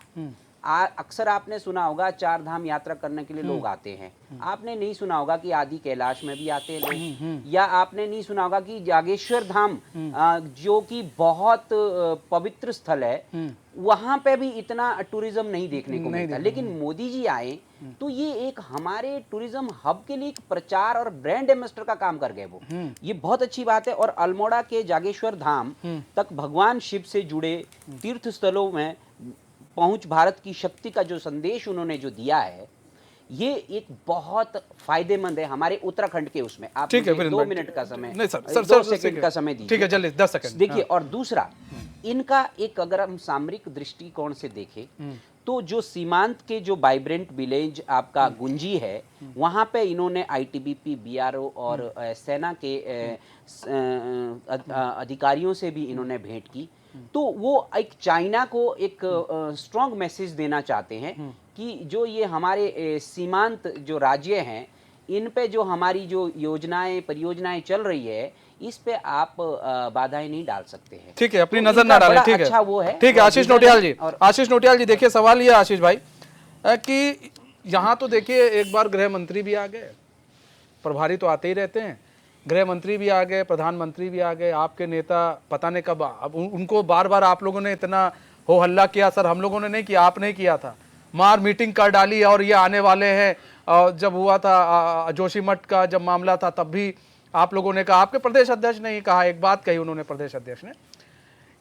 अक्सर आपने सुना होगा 4 धाम यात्रा करने के लिए लोग आते हैं, आपने नहीं सुना होगा कि आदि कैलाश में भी आते हैं लोग, या आपने नहीं सुना होगा कि जागेश्वर धाम जो कि बहुत पवित्र स्थल है, वहां पे भी इतना टूरिज्म नहीं देखने को मिलता। लेकिन मोदी जी आए तो ये एक हमारे टूरिज्म हब के लिए एक प्रचार और ब्रांड एम्बेसडर का काम कर गए वो, ये बहुत अच्छी बात है। और अल्मोड़ा के जागेश्वर धाम तक भगवान शिव से जुड़े तीर्थ स्थलों में पहुंच भारत की शक्ति का जो संदेश उन्होंने जो दिया है, ये एक बहुत फायदेमंद है हमारे उत्तराखंड के उसमें। आप ठीक है, 2 मिनट का समय, नहीं सर, 2 सेकंड का समय दीजिए। ठीक है, जल्दी 10 सेकंड देखिए, और दूसरा इनका एक, अगर हम सामरिक दृष्टिकोण से देखें तो जो सीमांत के जो वाइब्रेंट विलेज आपका गुंजी है, वहां पे इन्होंने आईटीबीपी, बीआरओ और सेना के अधिकारियों से भी इन्होंने भेंट की। तो वो एक चाइना को एक स्ट्रॉन्ग मैसेज देना चाहते हैं कि जो ये हमारे सीमांत जो राज्य हैं, इन पे जो हमारी जो योजनाएं परियोजनाएं चल रही है, इस पे आप बाधाएं नहीं डाल सकते हैं। ठीक है, अपनी तो नजर इनका ना डालें। बड़ा ठीक है, अच्छा वो है। ठीक है। आशीष नोटियाल जी, और आशीष नोटियाल जी, देखिए सवाल ये आशीष भाई कि यहाँ तो देखिए एक बार गृह मंत्री भी आ गए, प्रभारी तो आते ही रहते हैं, गृह मंत्री भी आ गए, प्रधानमंत्री भी आ गए, आपके नेता पता नहीं कब, अब उनको बार बार आप लोगों ने इतना हो हल्ला किया। सर हम लोगों ने नहीं किया, आपने किया था, मार मीटिंग कर डाली और ये आने वाले हैं। जब हुआ था जोशीमठ का जब मामला था, तब भी आप लोगों ने कहा, आपके प्रदेश अध्यक्ष ने ही कहा, एक बात कही उन्होंने प्रदेश अध्यक्ष ने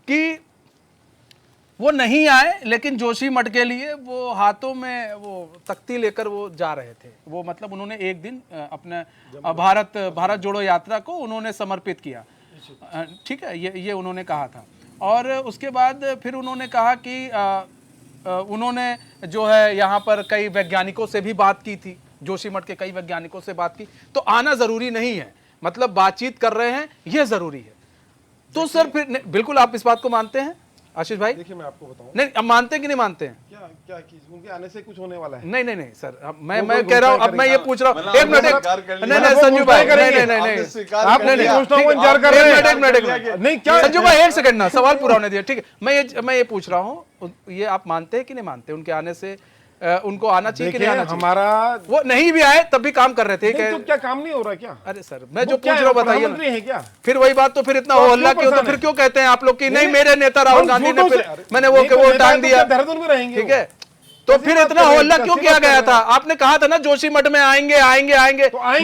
कि वो नहीं आए, लेकिन जोशीमठ के लिए वो हाथों में वो तख्ती लेकर वो जा रहे थे। वो मतलब उन्होंने एक दिन अपने भारत जोड़ो यात्रा को उन्होंने समर्पित किया। ठीक है, ये उन्होंने कहा था। और उसके बाद फिर उन्होंने कहा कि उन्होंने जो है यहाँ पर कई वैज्ञानिकों से भी बात की थी, जोशीमठ के कई वैज्ञानिकों से बात की। तो आना जरूरी नहीं है, मतलब बातचीत कर रहे हैं, यह जरूरी है। तो सर फिर बिल्कुल आप इस बात को मानते हैं आशीष भाई? देखिए मैं आपको बताऊं, नहीं, अब मानते हैं कि नहीं मानते हैं? क्या उनके आने से कुछ होने वाला है? नहीं सर, मैं कह रहा हूं, अब मैं ये पूछ रहा हूं, एक मिनट, नहीं संजू भाई, नहीं आपने नहीं पूछना, वो इंतजार कर रहे हैं। एक मिनट, नहीं क्या संजू भाई, एक सेकंड ना, सवाल पूरा होने दिया। ठीक है, मैं ये पूछ रहा हूँ, ये आप मानते हैं कि नहीं मानते उनके आने से उनको आना चाहिए कि नहीं आना चाहिए? हमारा वो नहीं भी आए तब भी काम कर रहे थे। तो क्या काम नहीं हो रहा क्या? अरे सर, मैं जो पूछ रहा हूँ बताइए है क्या? फिर वही बात, तो फिर इतना हो हल्ला क्यों? तो फिर क्यों कहते हैं आप लोग कि नहीं मेरे नेता राहुल गांधी ने, फिर मैंने वो टांग दिया, देहरादून में रहेंगे। ठीक है, तो फिर इतना हो हल्ला क्यों किया गया था? आपने कहा था ना जोशीमठ में आएंगे,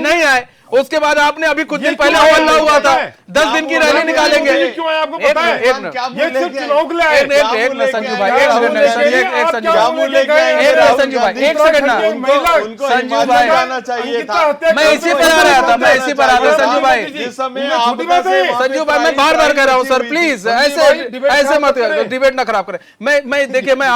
नहीं आए। उसके बाद आपने अभी कुछ दिन पहले हल्ला हुआ था, 10 दिन की रैली निकालेंगे। क्यों है आपको पता है? एक मिनट संजू भाई, एक सेकंड ना, संजू भाई मैं इसी पर आ रहा था, संजू भाई मैं बार बार कह रहा हूँ सर, प्लीज ऐसे मत डिबेट ना खराब करें। मैं देखिए, मैं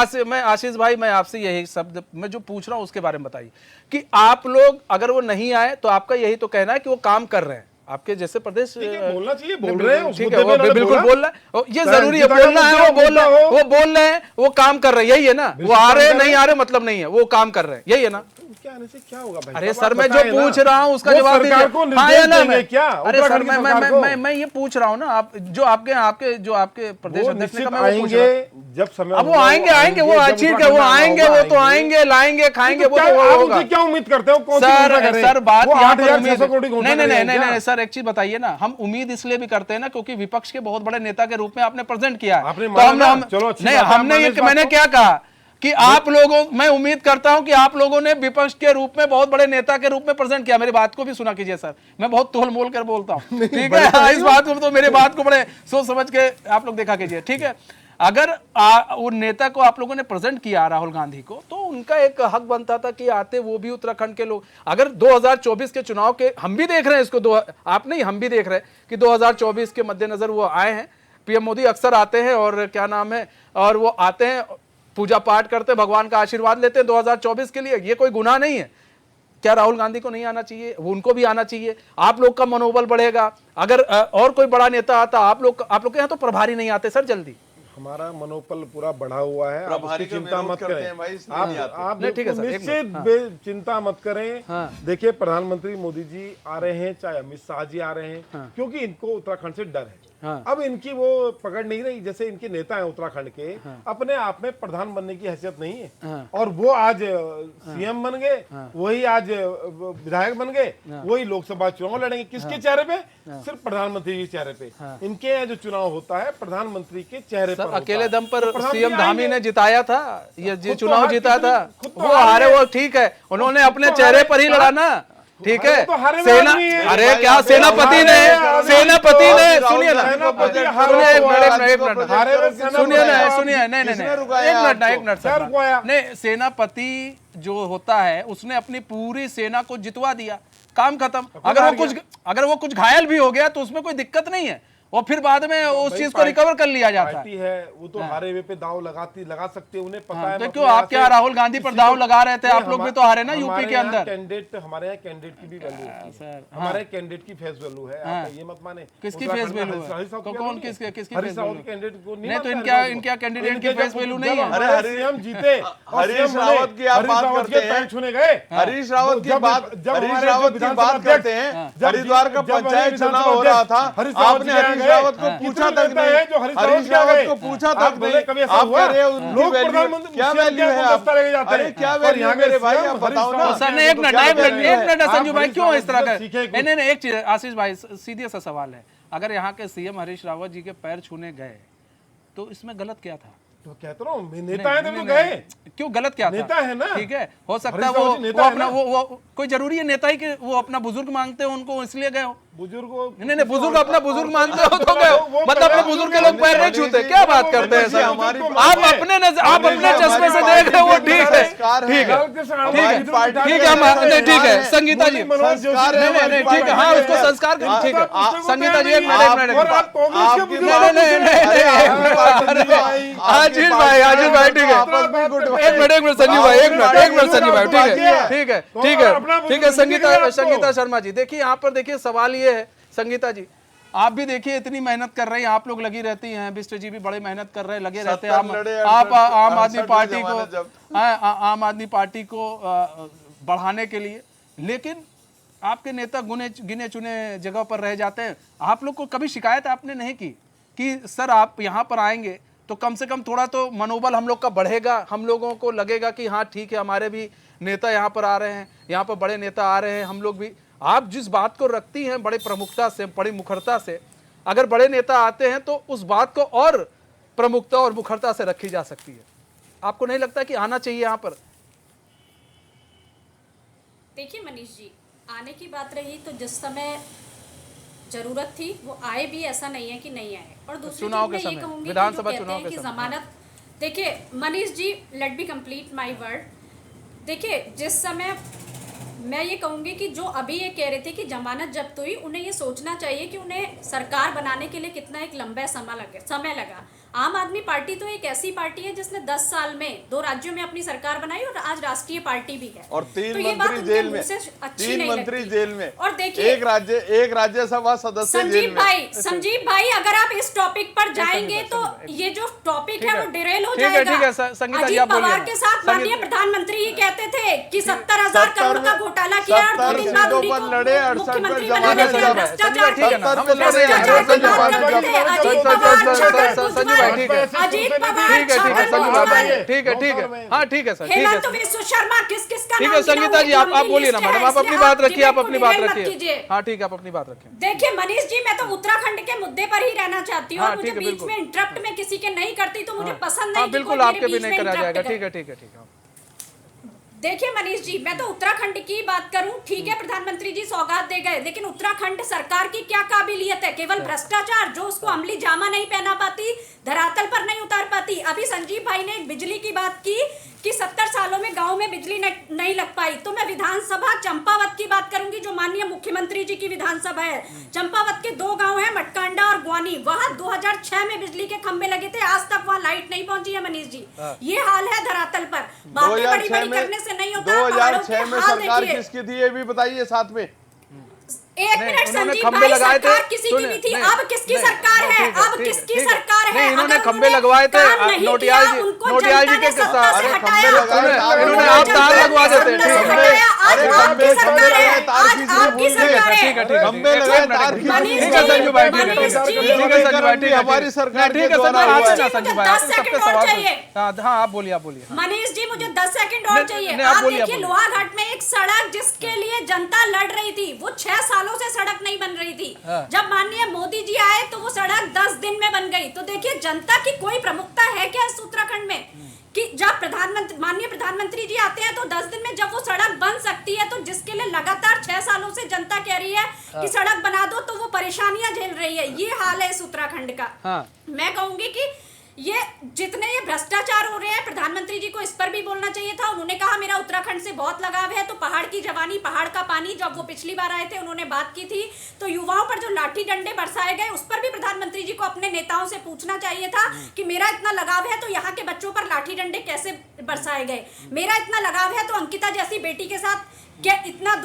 आशीष भाई, मैं आपसे यही शब्द मैं जो पूछ रहा हूँ उसके बारे में बताइए कि आप लोग अगर वो नहीं आए तो आपका यही तो कहना है कि वो काम कर रहे हैं आपके जैसे प्रदेश, बोलना चाहिए, बोल रहे हैं, ठीक है, वो बिल्कुल बोल रहा है, ये जरूरी है, बोलना है, वो बोल रहे हैं, वो काम कर रहे हैं, यही है ना? वो आ रहे नहीं आ रहे मतलब नहीं है, वो काम कर रहे हैं, यही है ना? क्या आने से क्या होगा भाई? अरे सर, मैं जो पूछ रहा हूँ उसका जवाब दीजिए। क्या? अरे सर, मैं ये पूछ रहा हूँ ना, आप जो आपके प्रदेश अध्यक्ष ने कहा, आएंगे जब समय, अब वो आएंगे, वो ठीक है, वो आएंगे, वो तो आएंगे, लाएंगे, खाएंगे, वो तो होगा। क्या उम्मीद करते हो? सर बात यहाँ पर नहीं सर, एक चीज बताइए ना, हम उम्मीद इसलिए भी करते हैं ना क्योंकि विपक्ष के बहुत बड़े नेता के रूप में आपने प्रेजेंट किया है। तो मैंने क्या कहा कि आप लोगों, मैं उम्मीद करता हूं कि आप लोगों ने विपक्ष के रूप में बहुत बड़े नेता के रूप में प्रेजेंट किया। मेरी बात को भी सुना कीजिए सर, मैं बहुत तोल मोल कर बोलता हूं, ठीक है? इस बात को तो मेरी बात को बड़े सोच समझ के आप लोग देखा कीजिए, ठीक है? अगर उन नेता को आप लोगों ने प्रेजेंट किया राहुल गांधी को, तो उनका एक हक बनता था कि आते वो भी उत्तराखंड के लोग। अगर 2024 के चुनाव के, हम भी देख रहे हैं इसको, आप नहीं, हम भी देख रहे हैं कि 2024 के मद्देनजर वो आए हैं। पीएम मोदी अक्सर आते हैं और क्या नाम है, और वो आते हैं, पूजा पाठ करते हैं, भगवान का आशीर्वाद लेते हैं 2024 के लिए, ये कोई गुनाह नहीं है। क्या राहुल गांधी को नहीं आना चाहिए? वो उनको भी आना चाहिए। आप लोग का मनोबल बढ़ेगा। अगर और कोई बड़ा नेता आता, आप लोग के यहाँ तो प्रभारी नहीं आते सर जल्दी। हमारा मनोबल पूरा बढ़ा हुआ है, आप उसकी चिंता मत करें। आप ठीक है सर, निश्चित चिंता मत करें। देखिए, प्रधानमंत्री मोदी जी आ रहे हैं, चाहे अमित शाह जी आ रहे हैं, क्योंकि इनको उत्तराखंड से डर है। हाँ। अब इनकी वो पकड़ नहीं रही। जैसे इनके नेता हैं उत्तराखंड के, अपने आप में प्रधान बनने की हैसियत नहीं है, हाँ। और वो आज सीएम बन गए, वही आज विधायक बन गए, वही लोकसभा चुनाव लड़ेंगे। किसके चेहरे पे? सिर्फ प्रधानमंत्री के चेहरे पे। इनके यहाँ जो चुनाव होता है प्रधानमंत्री के चेहरे पर होता अकेले है। दम पर तो प्रधानमंत्री सीएम धामी आएंगे। ने जिताया था, ये खुद तो चुनाव हार- जीता था, खुद तो वो हारे हारे, हैं। वो ठीक है, उन्होंने अपने तो चेहरे हारे- पर ही लड़ा ना, ठीक है। वो तो हारे हुए सेना, आदमी हैं। अरे भाई, क्या आप सेनापति हारे ने, हैं, सेनापति ने, राहुल सुनिए ना, गांधी को प्रोजेक्ट सुनिए करो, ना, एक राहुल मिनट, गांधी एक को मिनट, प्रोजेक्ट हारे करो, हुए किसने सुनिए ना, रुकाया? सुनिए, नहीं नहीं किसने नहीं, रुकाया एक मिनट ना, आपको? एक मिनट क्या रुकाया? सर, नहीं, सेनापति जो होता है उसने अपनी पूरी सेना को जितवा दिया, काम खत्म। अगर वो कुछ घायल भी हो गया तो उसमें कोई दिक्कत नहीं है, और फिर बाद में उस चीज को रिकवर कर लिया जाता है। पार्टी है, वो तो हारे हुए पे दाव लगा सकते हैं, उन्हें पता है। तो हम क्यों अपने आप यहाँ क्या से राहुल गांधी पर किसी दाव को- लगा रहे थे? नहीं, आप लोग भी तो हारे ना यूपी के अंदर। हमारे यहाँ कैंडिडेट की भी वैल्यू होती है सर, हमारे कैंडिडेट की फेस वैल्यू है। आप ये मत माने। किसकी उत्तराखंड फेस में वैल्यू है? हरीश रावत तो की कौन वैल्यू किसकी है। किसकी Harish face Rawat value? Candidate को नहीं, मानता तो है इनका हरीश रावत को। कैंडिडेट की इनके फेस जब- वैल्यू जब नहीं है। हमारे अरे सीएम जीते और हरीश सीएम रावत की आप हरीश बात रावत करते के हैं। पैर छूने गए। हरीश रावत की जब- बात, जब हरीश हमारे रावत की विधानसभा बात अध्यक्ष- करते हैं। जब- हरिद्वार का जब हमारे पंचायत विधानसभा चुनाव हो रहा था, अध्यक्ष हरीश रावत आपने जी हरीश गए। रावत को कितने पूछा तक नेता हैं जो नहीं, हरीश हरीश रावत रावत गए? को पूछा आप तक बोले नहीं। कभी ऐसा आप हुआ? कह रहे हो उनकी लोग वैल्यू प्रधानमंत्री क्या सीएम वैल्यू है? गुलदस्ता लेके जाते अरे हैं। क्या और वैल्यू यहाँ है मेरे के भाई? सीएम आप बताओ हरीश ना। रावत सर ने जी एक मिनट, क्या एक मिनट, वैल्यू एक है? मिनट, आप संजू भाई हरीश क्यों रावत इस तरह जी का? से सीखे कुछ। नहीं, एक चीज आशीष भाई, सीधे सा सवाल है, अगर यहाँ के सीएम हरीश रावत जी के पैर छूने गए तो इसमें गलत क्या था? तो कहता रहा हूँ नेता है तो गए। क्यों गलत क्या था? नेता है ना। ठीक है, हो सकता है हरीश रावत जी वो नेता है अपना ना। वो कोई जरूरी है नेता ही कि वो अपना बुजुर्ग मांगते हो उनको इसलिए गए हो? बुजुर्गों नहीं, बुजुर्ग अपना बुजुर्ग मानते हो तो गए हो, वो मतलब अपने पहले बुजुर्ग के लोग पैर नहीं छूते, क्या बात करते हैं सर? हमारी- आप अपने चश्मे से देख रहे हो, ठीक है, ठीक है, ठीक है, नहीं ठीक है, संगीता जी, संस्कार है, नहीं नहीं ठीक है, हाँ उसको संस्कार ठीक है, संगीता जी एक मिनट, एक मिनट, और आप कांग्रेस के बुजुर्ग नहीं नहीं नहीं, आजीष भाई ठीक है, एक मिनट संजीव भाई, एक मिनट संजीव भाई, ठीक है, ठीक है, ठीक है, संगीता शर्मा जी, देखिए यहाँ पर देखिए सवाल ये है, संगीता जी आप भी देखिए इतनी मेहनत कर रही हैं, आप लोग लगी रहती हैं, बिष्ट जी भी बड़े मेहनत कर रहे, लगे रहते हैं, आप आम आदमी पार्टी को, आम आदमी पार्टी को बढ़ाने के लिए, लेकिन आपके नेता गिने चुने जगह पर रह जाते हैं। आप लोग को कभी शिकायत आपने नहीं की कि सर आप यहाँ पर आएंगे तो कम से कम थोड़ा तो मनोबल हम लोग का बढ़ेगा, हम लोगों को लगेगा कि हाँ ठीक है हमारे भी नेता यहाँ पर आ रहे हैं, यहाँ पर बड़े नेता आ रहे हैं, हम लोग भी, आप जिस बात को रखती हैं बड़े प्रमुखता से, बड़ी मुखरता से, अगर बड़े नेता आते हैं तो उस बात को और प्रमुखता और मुखरता से रखी जा सकती है। आपको नहीं लगता कि आना चाहिए यहाँ पर? देखिए मनीष जी, आने की बात रही तो जिस समय जरूरत थी वो आए भी, ऐसा नहीं है कि नहीं आए। और दूसरी चुनाव चीज के मैं ये समय, कहूंगी कि विधानसभा जो कहते चुनाव हैं के कि समय। जमानत, देखिए Manish ji, let be complete my word. देखिए जिस समय मैं ये कहूंगी कि जो अभी ये कह रहे थे कि जमानत जब्त हुई, उन्हें ये सोचना चाहिए कि उन्हें सरकार बनाने के लिए कितना एक लंबा समय लगा। आम आदमी पार्टी तो एक ऐसी पार्टी है जिसने 10 साल में 2 राज्यों में अपनी सरकार बनाई और आज राष्ट्रीय पार्टी भी है। और 3 तो ये बात मंत्री उनके जेल मुंह में, से अच्छी 3 नहीं मंत्री लगती। जेल में, और देखिए एक राज्यसभा सदस्य जेल में। संजीव भाई अगर आप इस टॉपिक पर जाएंगे तो ये जो टॉपिक है वो डिरेल हो ठीक है, जाएगा। ठीक है, संगीता जी, अजीत आप बोलिए पवार ना। के साथ माननीय संगीता- प्रधानमंत्री ही कहते थे कि 70,000 करोड़ का घोटाला किया और 2 दिन बाद उन्हीं को लड़े, 68 मुख्यमंत्री पर बनाने जमानत दिया। जब है। भ्रष्टाचार ठीक है ना, हम लड़े, भ्रष्टाचार की बात जमानत करते जब थे। है। अजीत पवार, छागर संजू भाई, ठीक है, अजीत पवार, ठीक है, ठीक है, संजू भाई, छागर, ठीक है, ठीक है, हाँ ठीक है सर, ठीक है हेमंत सर। विश्व शर्मा, किस का ठीक है संगीता जी, आप बोलिए ना मैडम, आप अपनी बात रखिए, आप अपनी बात रखिए। हाँ ठीक है, आप अपनी बात रखिए। देखिए मनीष जी, मैं तो उत्तराखंड के मुद्दे पर ही रहना चाहती हूँ। हाँ, मुझे ठीक है, बीच बिल्कुल। में इंटरप्ट में किसी के नहीं करती तो मुझे पसंद नहीं हाँ कि बिल्कुल, कोई मेरे आपके भी बीच नहीं में करा interrupt जाएगा, करे। ठीक है, ठीक है, ठीक है। देखिए मनीष जी, मैं तो उत्तराखंड की बात करूं, ठीक है प्रधानमंत्री जी सौगात दे गए, लेकिन उत्तराखंड सरकार की क्या काबिलियत है? केवल भ्रष्टाचार, जो उसको अमली जामा नहीं पहना पाती, धरातल पर नहीं उतार पाती। अभी संजीव भाई ने एक बिजली की बात की कि 70 सालों में गांव में बिजली नहीं लग पाई, तो मैं विधानसभा चंपावत की बात करूंगी, जो माननीय मुख्यमंत्री जी की विधानसभा है। चंपावत के 2 गांव हैं, मटकांडा और ग्वानी, वहां 2006 में बिजली के खंभे लगे थे, आज तक वहां लाइट नहीं पहुंची है मनीष जी। ये हाल है धरातल पर, बातें बड़ी बड़ी करने से नहीं होता। 2006 में सरकार किसकी थी ये भी बताइए साथ में। एक मिनट उन्होंने संजीव खंभे भाई, लगाए थे, सरकार किसी की सुने, भी थी, नहीं, अब किसकी नहीं, सरकार है? ठीक है, अब ठीक है, किसकी ठीक है। सरकार है? नहीं, इन्होंने अगर खंभे लगवाए थे, काम नहीं नोटियाल किया, जी, उनको नोटियाल जनता जी के ने सत्ता साथ, से अरे हटाया। खंभे लगाए, इन्होंने आप तार लगवा देते, सत्ता से ठीक है। हटाया, आज अरे आपकी खंभे सरकार है, लगाए, तार आज किसी ने आपकी भूल गए, सरकार है। ठीक है, ठीक है, खंबे लगाए, तार की मनीष ठीक है संजू भाई, ठीक है मनीष जी, ठीक है संजू भाई, ठीक है हमारी सरकार ठीक है के द्वारा संजू भाई, हुआ है। आप ना संजू भाई, 10 आपको सबके सेकंड और सवाल चाहिए। हाँ आप बोलिए, आप बोलिए। मनीष जी मुझे 10 सेकंड और नहीं, चाहिए। नहीं, आप आप बोलिए, देखिए आप बोलिए। लोहाघाट में एक सड़क जिसके लिए जनता लड़ रही थी, वो 6 सालों से सड़क नहीं बन रही थी। हाँ। जब माननीय मोदी जी आए तो वो सड़क 10 दिन में बन गई। तो देखिए जनता की कोई प्रमुखता है क्या इस उत्तराखंड में कि जब माननीय प्रधानमंत्री जी आते हैं तो 10 दिन में जब वो सड़क बन सकती है, तो जिसके लिए लगातार 6 सालों से जनता कह रही है कि सड़क बना दो, तो वो परेशानियां झेल रही है। ये हाल है इस उत्तराखंड का। हाँ। मैं कहूंगी कि ये जितने ये भ्रष्टाचार हो रहे हैं, प्रधानमंत्री जी को इस पर भी बोलना चाहिए था। उन्होंने कहा मेरा उत्तराखंड से बहुत लगाव है, तो पहाड़ की जवानी, पहाड़ का पानी, जब वो पिछली बार आए थे उन्होंने बात की थी, तो युवाओं पर जो लाठी डंडे बरसाए गए उस पर भी प्रधानमंत्री जी को अपने नेताओं से पूछना चाहिए था कि मेरा इतना लगाव है तो यहाँ के बच्चों पर लाठी डंडे कैसे बरसाए गए। मेरा इतना लगाव है तो अंकिता जैसी बेटी के साथ क्या इतना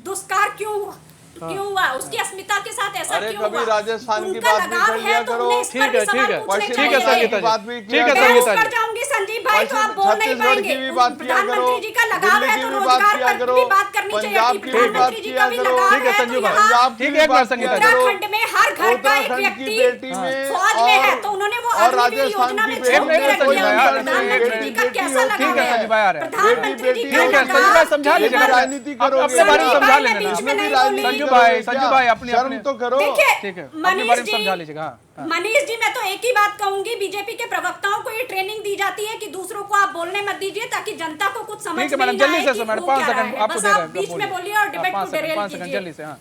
दुष्कार क्यों हुआ, उसकी अस्मिता के साथ ऐसा अरे क्यों कभी हुआ? राजस्थान की उनका बात भी लगाव कर लिया है तो करो। उन्हें इस पर भी ठीक है, सवाल ठीक है। पूछने ठीक है चाहिए। संगीता जी, बात भी ठीक है मैं संगीता उस पर जी। जाऊंगी संजीव भाई, तो आप बोल नहीं छत्तीसगढ़ पाएंगे। की भी बात किया करो, प्रधानमंत्री जी का लगाव दिल्ली है की तो भी बात रोजगार किया पर करो, भी बात करनी चाहिए पंजाब कि की भी बात प्रधानमंत्री जी किया का भी करो। लगाव ठीक है है संजू तो भाई, यहाँ पंजाब ठीक की है एक बात बार संगीता किया जी। करो। उत्तराखंड में हर घर का एक उत्तराखंड की व्यक्ति बेटी में फौज में है, और- तो उन्होंने वो और अग्निवीर राजस्थान योजना में की छोड़ बेटी के रख में दिया। संजू भाई, प्रधानमंत्री जी का बेटी कैसा होती लगाव है, संजू भाई आ है? रहे हैं। प्रधानमंत्री जी का ठीक है संजू भाई समझा लीजिए लगाव। राजनीति करोगे अपने बारे में ना। समझा मैं लेना बीच ना। में नहीं राजनीति बोली। संजू करोगे भाई, क्या? संजू भाई अपनी शर्म तो करो। देखिए ठीक है अपने मनीष बारे में जी, समझा लीजिएगा। हाँ। मनीष जी मैं तो एक ही बात कहूंगी, बीजेपी के प्रवक्ताओं को ये ट्रेनिंग दी जाती है कि दूसरों को आप बोलने मत दीजिए ताकि जनता को कुछ समझ ठीक है में मैडम, ना जल्दी आए से कि मैडम हो 5 क्या रहा सेकंड है। आपको बस दे रहे आप हैं, बीच में बोलिए और डिबेट को डेरेल 5 सेकंड कीजिए। जल्दी से। हाँ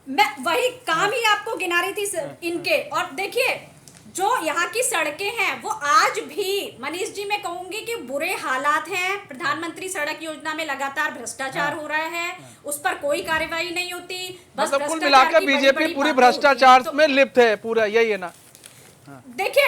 मैं वही काम ही आपको गिना रही थी इनके। और देखिए जो यहाँ की सड़कें हैं वो आज भी मनीष जी मैं कहूंगी कि बुरे हालात हैं। प्रधानमंत्री सड़क योजना में लगातार भ्रष्टाचार हो रहा है, उस पर कोई कार्रवाई नहीं होती। बस मतलब कुल भ्रष्टाचार मिलाकर की बीजेपी बड़ी-बड़ी पूरी बातें भ्रष्टाचार होती हैं। में लिप्त है, पूरा यही है ना। देखिए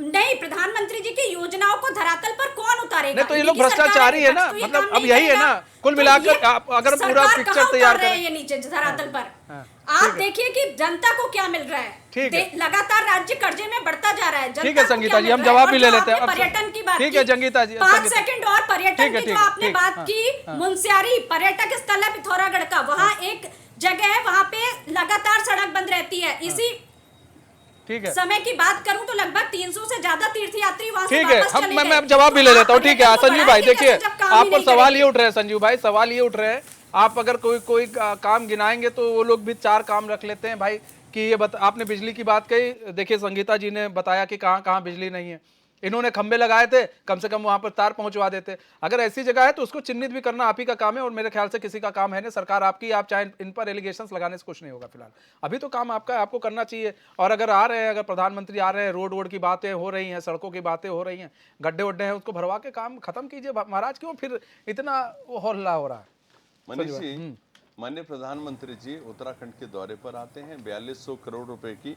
नहीं, प्रधानमंत्री जी की योजनाओं को धरातल पर कौन उतारेगा? नहीं तो ये लोग इनकी सरकार भ्रष्टाचारी है ना, विपक्ष तो ये मतलब काम अब नहीं यही है करेगा। ना। कुल तो मिलाकर ये आप अगर पूरा सरकार पिक्चर कहाँ तैयार उतार रहे हैं करें। ये नीचे धरातल पर हाँ, आप ठीक है। देखिए कि जनता को क्या मिल रहा है। ठीक है। लगातार राज्य कर्जे में बढ़ता जा रहा है। जनता ठीक है को संगीता क्या जी, मिल हम रहा है? जवाब और भी जो ले लेते हैं। आपने अब पर्यटन की बात ठीक है संगीता जी, 5 संगीता- सेकंड और पर्यटन ठीक है, की ठीक जो है, आपने ठीक, बात हाँ, की, हाँ। मुंसियारी पर्यटक स्थल है पिथौरागढ़ का, वहाँ एक जगह है वहाँ पे लगातार सड़क बंद रहती है। इसी ठीक है समय की बात करूं तो लगभग 300 से ज्यादा तीर्थयात्री वहां से ठीक है। वापस हम चले मैं गए। जवाब भी ले तो लेता हूँ। आप ठीक है पर्यटन को संजू भाई, बढ़ाएंगे देखिए कैसे जब काम ही आप पर नहीं सवाल करेंगे? ये उठ रहे हैं संजू भाई, सवाल ये उठ रहे हैं। आप अगर कोई काम गिनाएंगे तो वो लोग भी 4 काम रख लेते हैं भाई कि ये आपने बिजली की बात कही। देखिए संगीता जी ने बताया कि कहाँ कहाँ बिजली नहीं है। इन्होंने खंबे लगाए थे, कम से कम वहां पर तार पहुंचवा देते। अगर ऐसी जगह है तो उसको चिन्हित भी करना आप ही का काम है, और मेरे ख्याल से किसी का काम है नहीं। सरकार आपकी, आप चाहे इन पर एलिगेशंस लगाने से कुछ नहीं होगा फिलहाल। अभी तो काम आपका है, आपको करना चाहिए। और अगर आ रहे हैं, अगर प्रधानमंत्री आ रहे हैं, रोड की बातें हो रही हैं, सड़कों की बातें हो रही हैं, गड्ढे वड्ढे हैं, उसको भरवा के काम खत्म कीजिए महाराज। क्यों फिर इतना हल्ला हो रहा है? मनीष जी, माननीय प्रधानमंत्री जी उत्तराखंड के दौरे पर आते हैं, 4200 करोड़ रुपए की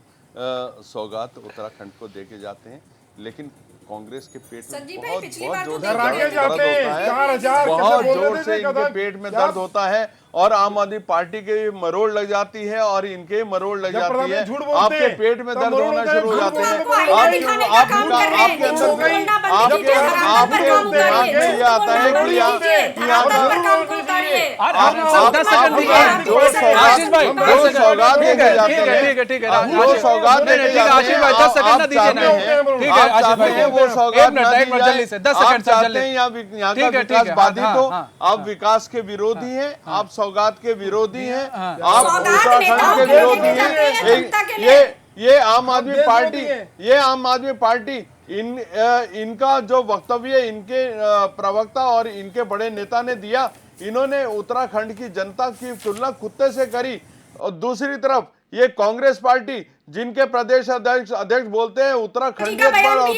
सौगात उत्तराखंड को देके जाते हैं, लेकिन कांग्रेस के पेट में संजीव भाई, बहुत पिछली बहुत बार तो जोर से देखा डरा के दर्द जाते हैं, होता है, 4000 बहुत कैसे बोल जोर रहे से थे इनके कदम? पेट में क्या? दर्द होता है, और आम आदमी पार्टी के मरोड़ लग जाती है और इनके मरोड़ लग जब जाती प्रधानमंत्री है। झूठ बोलते आपके हैं, पेट में तब दर्द मरोड़ होना होता है, शुरू हो झूठ जाते हैं। आपको आईना दिखाने का काम कर रहे हैं। आपके अंदर झूठ बोलना बंद कीजिए, धरातल पर काम दिमाग करिए। में ये आता है झूठ कि बोलना बंद कीजिए, धरातल पर काम को उतारिए। आप 10 सेकंड दीजिए। आशीष भाई, 10 सेकंड। सौगात ठीक देके है, जाते ठीक है, हैं। ठीक है, ठीक है। वो सौगात नहीं, नहीं, देके ठीक है, जाते आशीष हैं। भाई 10 सेकंड ना आप दीजिए ना। चाहते हैं- ठीक है आप आशीष चाहते भाई, हैं वो सौगात एक मिनट, ना दी एक मिनट, जाए। जल्दी से 10 आप सेकंड से चाहते जल्दी। हैं यहाँ ठीक का है, ठीक विकास है, बाधित हाँ, हो, हाँ, आप विकास के विरोधी हैं, आप सौगात के विरोधी हैं, आप सौगात उत्तराखंड नेताओं के के लिए विरोधी देते जाते हैं, हैं। जनता के लिए। ये आम आदमी देश पार्टी, विरोधी है। ये आम आदमी पार्टी इनका जो वक्तव्य इनके प्रवक्ता और इनके बड़े नेता ने दिया, इन्होंने उत्तराखंड की जनता की तुलना कुत्ते से करी। और दूसरी तरफ ये कांग्रेस पार्टी, जिनके प्रदेश अध्यक्ष बोलते हैं उत्तराखंडियों पर और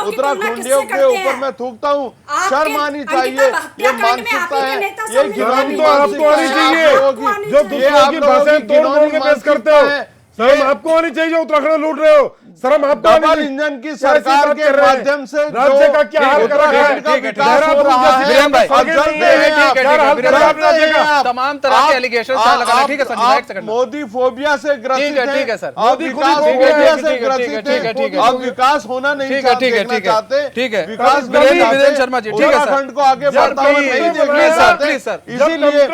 उत्तराखंडियों के ऊपर मैं थूकता हूँ। शर्म आनी चाहिए, ये मानसिकता है, ये गिनौनी तो आपको आनी चाहिए जो दूसरों की भाषाएं तोड़ मोड़ के पेश करते हो। शर्म आपको आनी चाहिए जो उत्तराखंड में लूट रहे हो। शर्म आपको डबल आनी चाहिए। इंजन की क्या ऐसी सरकार बात के कर रहे हैं? माध्यम से राज्य जो का क्या हाल कर रखा है? उत्तराखंड का विकास हो रहा है, वीरेन भाई, अब जलते ठीक है, हैं आप, ठीक है, जलते वीरेन भाई, हैं राज्य का आप। तमाम तरह के एलिगेशन लगा रहे हैं। ठीक है संजू भाई, एक सेकंड। मोदी फोबिया से ग्रसित है, ठीक है सर। अब मोदी विकास खुद ही फोबिया फोबिया से ग्रसित है, अब विकास होना नहीं ठीक है, ठीक है, देखना ठीक है, चाहते, ठीक है। विकास वीरेन शर्मा जी, ठीक है सर। उत्तराखंड को आगे बढ़ता हुआ नहीं देखना प्लीज सर, चाहते, प्लीज सर। इसीलिए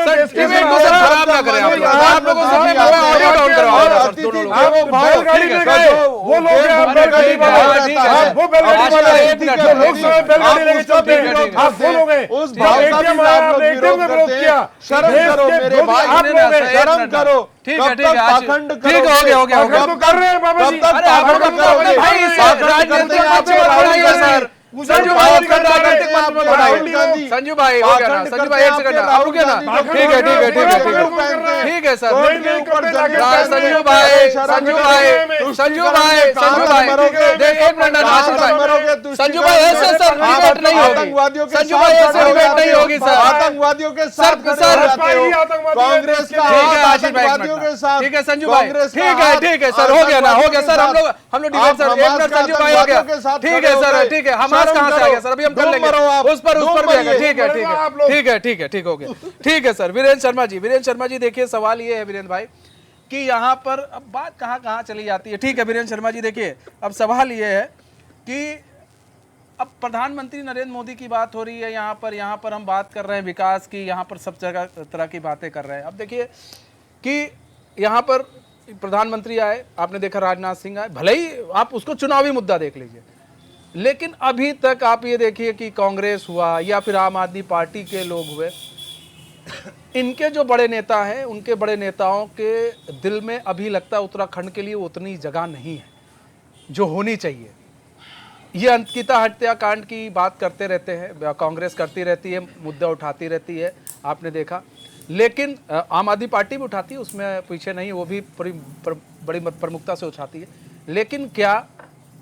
खराब ना करें आप लोगों से ऑडियो डाउन करवाओ दोनों लोग। बैलगाड़ी में गए वो लोग हैं, आप बैलगाड़ी वाले, आप वो बैलगाड़ी वाले जो लोकसभा बैलगाड़ी लेके चलते हैं, आप वो लोग हैं। उस जो भाव का ATM भी आया, आप लोग आपने ATM में विरोध विरोध करते किया। हैं। शर्म देश करो के मेरे विरोधी भाई, आप लोग हैं। शर्म करो। ठीक है, कब ठीक है, तक आज- पाखंड ठीक है, हो गया, हो गया, हो गया। पाखंड तो कर रहे हैं बाबा जी। कब तक अरे आप पाखंड लोग तो करोगे? भाई इसे पाखंड राजनीतिक करते हैं मत आप बनाइए राहुल सर। गांधी। संजू भाई आप राजनीतिक मत बनाइए। संजू भाई हो गया ना, संजू भाई एक सेकंड आप रुके ना। ठीक है, ठीक है, ठीक है, ठीक है, ठीक है सर। नहीं, नहीं, कपड़े लगे संजू भाई, संजू भाई, संजू भाई, संजू भाई, देख एक मिनट आशीष भाई, संजू भाई ऐसे सर डिबेट नहीं होगी। संजू भाई ऐसे डिबेट नहीं होगी सर। आतंकवादियों के साथ सर, खड़े सर, हो जाते हो। कांग्रेस का ठीक है हाथ आशीष भाई, एक आतंकवादियों के मिनट। साथ, ठीक है संजू भाई, कांग्रेस का ठीक है, हाथ ठीक है सर, हो गया ना, हो गया सर। हम लोग डिबेट आप सर, एक हमास मिनट का संजू भाई हो गया। आतंकवादियों के साथ ठीक खड़े है हो सर, गए। ठीक है, हमास शर्म कहाँ से आ करो। गया सर? अभी हम कर तुम लेंगे मरो आप, उस पर तुम भी आएगा। मरिए। ठीक है, ठीक मरेगा आप है, लोग। ठीक है, ठीक है, ठीक हो गया। ठीक है सर, वीरेंद्र शर्मा जी, वीरेंद्र शर्मा जी देखिए सवाल ये है वीरेंद्र भाई कि यहाँ पर अब बात कहाँ कहाँ चली जाती है। ठीक है वीरेंद्र शर्मा जी देखिए, अब सवाल ये है कि अब प्रधानमंत्री नरेंद्र मोदी की बात हो रही है यहाँ पर हम बात कर रहे हैं विकास की, यहाँ पर सब जगह तरह की बातें कर रहे हैं। अब देखिए कि यहाँ पर प्रधानमंत्री आए, आपने देखा राजनाथ सिंह आए, भले ही आप उसको चुनावी मुद्दा देख लीजिए, लेकिन अभी तक आप ये देखिए कि कांग्रेस हुआ या फिर आम आदमी पार्टी के लोग हुए, इनके जो बड़े नेता हैं उनके बड़े नेताओं के दिल में अभी लगता है उत्तराखंड के लिए उतनी जगह नहीं है जो होनी चाहिए। ये अंकिता हत्याकांड की बात करते रहते हैं, कांग्रेस करती रहती है, मुद्दा उठाती रहती है, आपने देखा, लेकिन आम आदमी पार्टी भी उठाती है, उसमें पीछे नहीं, वो भी बड़ी प्रमुखता से उठाती है। लेकिन क्या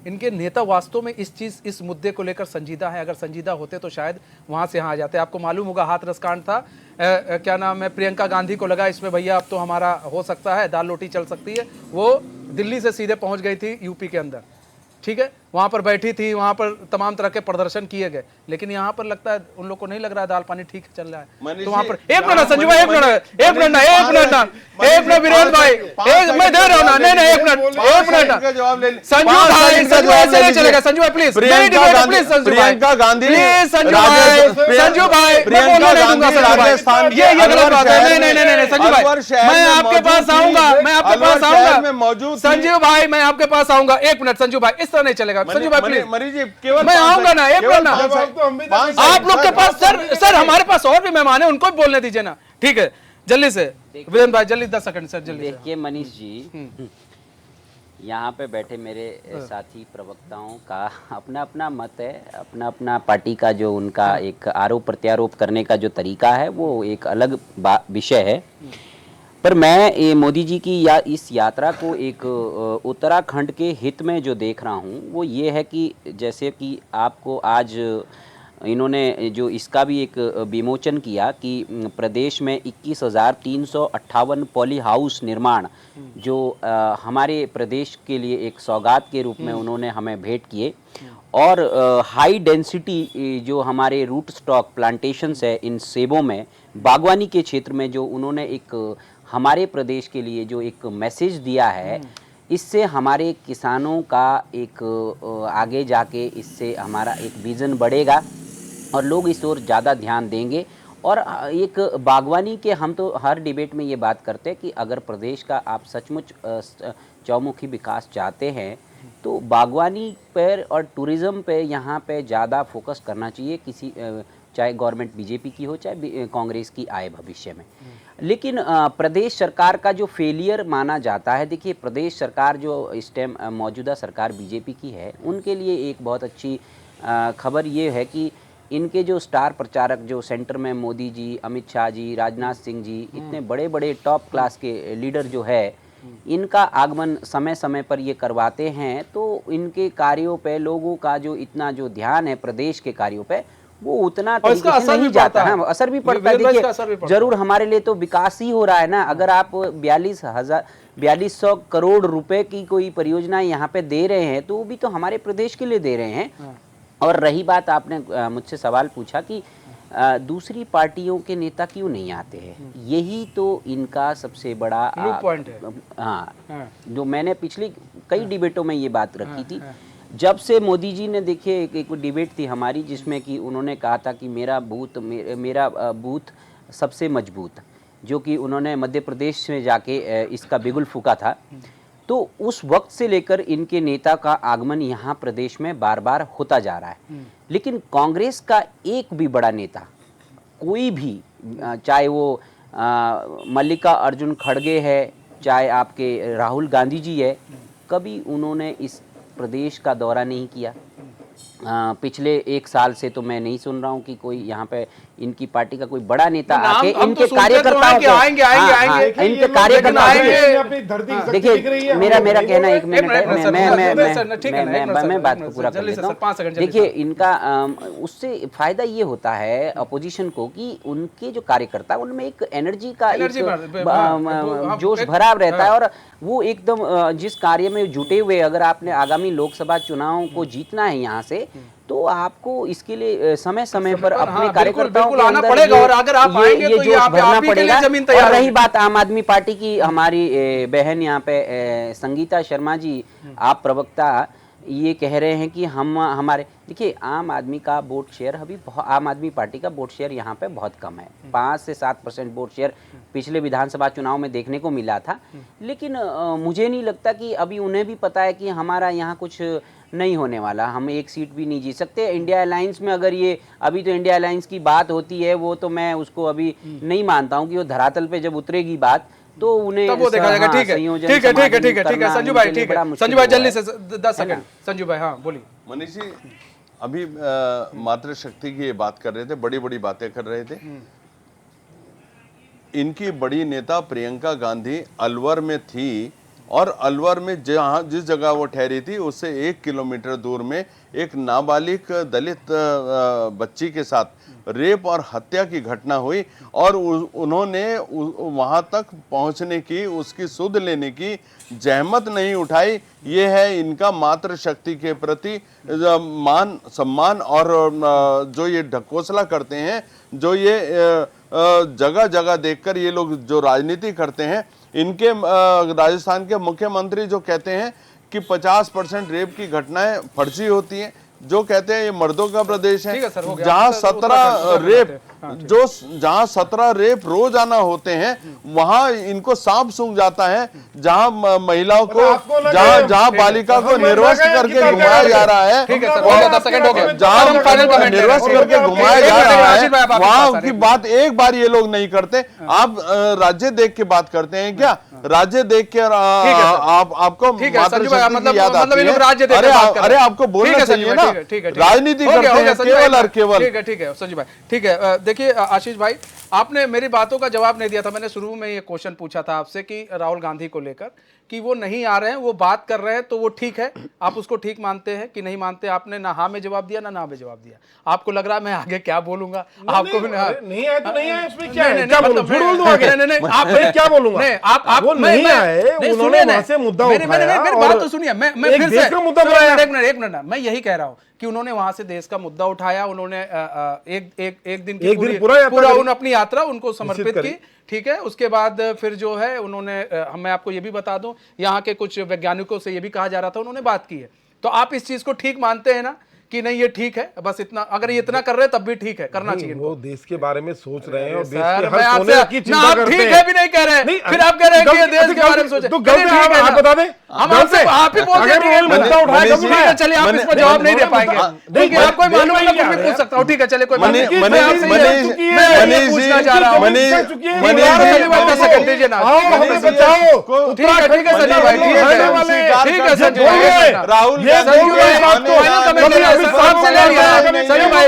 इनके नेता वास्तव में इस मुद्दे को लेकर संजीदा है? अगर संजीदा होते तो शायद वहां से यहाँ आ जाते। आपको मालूम होगा हाथरस कांड था, क्या नाम है, प्रियंका गांधी को लगा इसमें भैया अब तो हमारा हो सकता है, दाल रोटी चल सकती है, वो दिल्ली से सीधे पहुंच गई थी यूपी के अंदर, ठीक है, वहां पर बैठी थी, वहां पर तमाम तरह के प्रदर्शन किए गए, लेकिन यहाँ पर लगता है उन लोग को नहीं लग रहा है दाल पानी ठीक चल रहा है। तो वहां पर एक मिनट संजू भाई, एक मिनट वीरेंद्र भाई, मैं दे रहा हूँ ना, नहीं एक मिनट जवाब ले संजू भाई, संजू भाई ऐसे नहीं चलेगा, संजू भाई प्लीज, प्रियंका गांधी, प्लीज संजू भाई, प्रियंका गांधी राजस्थान, ये गलत बात है। नहीं संजू भाई, मैं आपके पास आऊंगा, मैं आपके पास आऊंगा मौजूद संजू भाई, मैं आपके पास आऊंगा। एक मिनट संजू भाई, इस तरह नहीं चलेगा संजू भाई प्लीज, मनीष जी केवल मैं आऊंगा ना, एक मिनट ना, आप लोग के पास सर हमारे पास और भी मेहमान है, उनको भी बोलने दीजिए ना। ठीक है, जल्दी से वीरेंद्र भाई, जल्दी 10 सेकंड सर, जल्दी। देखिए मनीष जी, यहाँ पे बैठे मेरे साथी प्रवक्ताओं का अपना अपना मत है, अपना अपना पार्टी का जो उनका एक आरोप प्रत्यारोप करने का जो तरीका है वो एक अलग विषय है। पर मैं मोदी जी की इस यात्रा को एक उत्तराखंड के हित में जो देख रहा हूँ वो ये है कि जैसे कि आपको आज इन्होंने जो इसका भी एक विमोचन किया कि प्रदेश में 21,358 पॉली हाउस निर्माण जो हमारे प्रदेश के लिए एक सौगात के रूप में उन्होंने हमें भेंट किए, और हाई डेंसिटी जो हमारे रूट स्टॉक प्लांटेशंस है इन सेबों में, बागवानी के क्षेत्र में जो उन्होंने एक हमारे प्रदेश के लिए जो एक मैसेज दिया है, इससे हमारे किसानों का एक आगे जाके इससे हमारा एक विज़न बढ़ेगा और लोग इस ओर ज़्यादा ध्यान देंगे। और एक बागवानी के, हम तो हर डिबेट में ये बात करते हैं कि अगर प्रदेश का आप सचमुच चौमुखी विकास चाहते हैं तो बागवानी पर और टूरिज़्म पे यहाँ पे ज़्यादा फोकस करना चाहिए, किसी चाहे गवर्नमेंट बीजेपी की हो चाहे कांग्रेस की आए भविष्य में। लेकिन प्रदेश सरकार का जो फेलियर माना जाता है, देखिए प्रदेश सरकार जो इस टाइम मौजूदा सरकार बीजेपी की है, उनके लिए एक बहुत अच्छी खबर ये है कि इनके जो स्टार प्रचारक जो सेंटर में मोदी जी, अमित शाह जी, राजनाथ सिंह जी, इतने बड़े बड़े टॉप क्लास के लीडर जो है, इनका आगमन समय समय पर ये करवाते हैं, तो इनके कार्यों पे लोगों का जो इतना जो ध्यान है प्रदेश के कार्यों पे, वो उतना और इसका तरीके से असर भी नहीं जाता पड़ता है। है। असर भी पड़ता है। वीरेंद्र भाई, इसका असर भी देखिए पड़ता है। जरूर हमारे लिए तो विकास ही हो रहा है ना। अगर आप 4200 करोड़ रुपए की कोई परियोजना यहाँ पे दे रहे हैं तो वो भी तो हमारे प्रदेश के लिए दे रहे हैं। और रही बात, आपने मुझसे सवाल पूछा कि दूसरी पार्टियों के नेता क्यों नहीं आते हैं, यही तो इनका सबसे बड़ा Weak point है। हाँ, जो मैंने पिछली कई डिबेटों में ये बात रखी थी। जब से मोदी जी ने, देखिए एक डिबेट थी हमारी जिसमें कि उन्होंने कहा था कि मेरा बूथ सबसे मजबूत, जो कि उन्होंने मध्य प्रदेश में जाके इसका बिगुल फूका था। तो उस वक्त से लेकर इनके नेता का आगमन यहाँ प्रदेश में बार बार होता जा रहा है। लेकिन कांग्रेस का एक भी बड़ा नेता, कोई भी, चाहे वो मल्लिका अर्जुन खड़गे है, चाहे आपके राहुल गांधी जी है, कभी उन्होंने इस प्रदेश का दौरा नहीं किया। पिछले 1 साल से तो मैं नहीं सुन रहा हूँ कि कोई यहाँ पे इनकी पार्टी का कोई बड़ा नेता आके इनके कार्यकर्ताओं को, आएंगे इनके कार्यकर्ताओं, देखिए मेरा कहना, 1 मिनट है, मैं बात को पूरा कर लेता हूँ। देखिए इनका उससे फायदा ये होता है अपोजिशन को कि उनके जो कार्यकर्ता, उनमें एक एनर्जी का जोश भरा रहता है और वो एकदम जिस कार्य में जुटे हुए, अगर आपने आगामी लोकसभा चुनाव को जीतना है यहाँ से, तो आपको इसके लिए समय समय पर अपने कार्यकर्ताओं के आना अंदर पड़ेगा। और अगर आप आएंगे तो जोश भरना पड़ेगा। जमीन तैयार और रही बात आम आदमी पार्टी की, हमारी बहन यहाँ पे संगीता शर्मा जी, आप प्रवक्ता, ये कह रहे हैं कि हमारे, देखिए आम आदमी का वोट शेयर अभी, आम आदमी पार्टी का वोट शेयर यहाँ पे बहुत कम है। 5 से 7% वोट शेयर पिछले विधानसभा चुनाव में देखने को मिला था। लेकिन मुझे नहीं लगता कि अभी उन्हें भी पता है कि हमारा यहाँ कुछ नहीं होने वाला, हम 1 सीट भी नहीं जीत सकते। इंडिया अलायंस में अगर ये, अभी तो इंडिया अलायंस की बात होती है, वो तो मैं उसको अभी नहीं मानता हूँ कि वो धरातल पे जब उतरेगी बात तो उन्हें तब वो देखा जाएगा। ठीक है संजू भाई, ठीक है संजू भाई, जल्दी से 10 सेकंड संजू भाई, हाँ बोलिए। मनीष जी, अभी मातृशक्ति की ये बात कर रहे थे, बड़ी बड़ी बातें कर रहे थे। इनकी बड़ी नेता प्रियंका गांधी अलवर में थी और अलवर में जिस जगह वो ठहरी थी उससे 1 किलोमीटर दूर में एक नाबालिग दलित बच्ची के साथ रेप और हत्या की घटना हुई और उन्होंने वहां तक पहुंचने की, उसकी सुध लेने की जहमत नहीं उठाई। ये है इनका मातृशक्ति के प्रति मान सम्मान। और जो ये ढकोसला करते हैं, जो ये जगह जगह देखकर ये लोग जो राजनीति करते हैं, इनके राजस्थान के मुख्यमंत्री जो कहते हैं कि 50% रेप की घटनाएं फर्जी होती हैं, जो कहते हैं ये मर्दों का प्रदेश है, जहां 17 रेप रोजाना होते हैं, वहां इनको सांप सूंघ जाता है। जहां महिलाओं को, जहां बालिका को निर्वस्त्र करके घुमाया जा रहा है, जहां निर्वस्त्र करके घुमाया जा रहा है, वहां की बात एक बार ये लोग नहीं करते। आप राज्य देख के बात करते हैं क्या? राज्य देख के आपको अरे आपको बोलना चाहिए ना, राजनीति करते हैं केवल और केवल। ठीक है संजू भाई, ठीक है। देखिए आशीष भाई, आपने मेरी बातों का जवाब नहीं दिया था। मैंने शुरू में ये क्वेश्चन पूछा था आपसे कि राहुल गांधी को लेकर कि वो नहीं आ रहे हैं, वो बात कर रहे हैं, तो वो ठीक है, आप उसको ठीक मानते हैं कि नहीं मानते? आपने ना हाँ में जवाब दिया ना में जवाब दिया। आपको लग रहा है मैं आगे क्या बोलूंगा? आपको भी नहीं आए तो नहीं आए, उसमें क्या है? क्या बोलूं? झूठ बोल दूं आगे? नहीं, आप क्या बोलूंगा? नहीं, आप वो नहीं आए, उन्होंने वहां से मुद्दा उठाया। मेरी बात तो सुनिए, मैं फिर से एक मिनट, मैं यही कह रहा हूँ कि उन्होंने वहां से देश का मुद्दा उठाया, उन्होंने एक दिन पूरा अपनी यात्रा उनको समर्पित की, ठीक है। उसके बाद फिर जो है उन्होंने, मैं आपको ये भी बता दूं, यहाँ के कुछ वैज्ञानिकों से ये भी कहा जा रहा था, उन्होंने बात की है। तो आप इस चीज को ठीक मानते हैं ना कि नहीं ये ठीक है, बस इतना, अगर ये इतना कर रहे हैं तब भी ठीक है, करना चाहिए। वो देश के बारे में सोच रहे हैं और देश के हर कोने की चिंता करते हैं। ठीक है भी नहीं कह रहे हैं, फिर आप कह रहे हैं कि ये देश के बारे में सोचे। तो गलत है, आप बता दें। हम आपसे आप ही बोल रहे हैं मुद्दा उठाया, ठीक है चलिए, आप इसमें जवाब नहीं दे पाएंगे क्योंकि आपको मालूम है, कुछ भी पूछ सकता हूं, ठीक है चलिए कोई बात नहीं। कहना चाह रहा हूँ। मनीष ठीक है संजीव भाई, ठीक है संजीव भाई, राहुल ये संजीव भाई आपसे ले लिया संजीव भाई,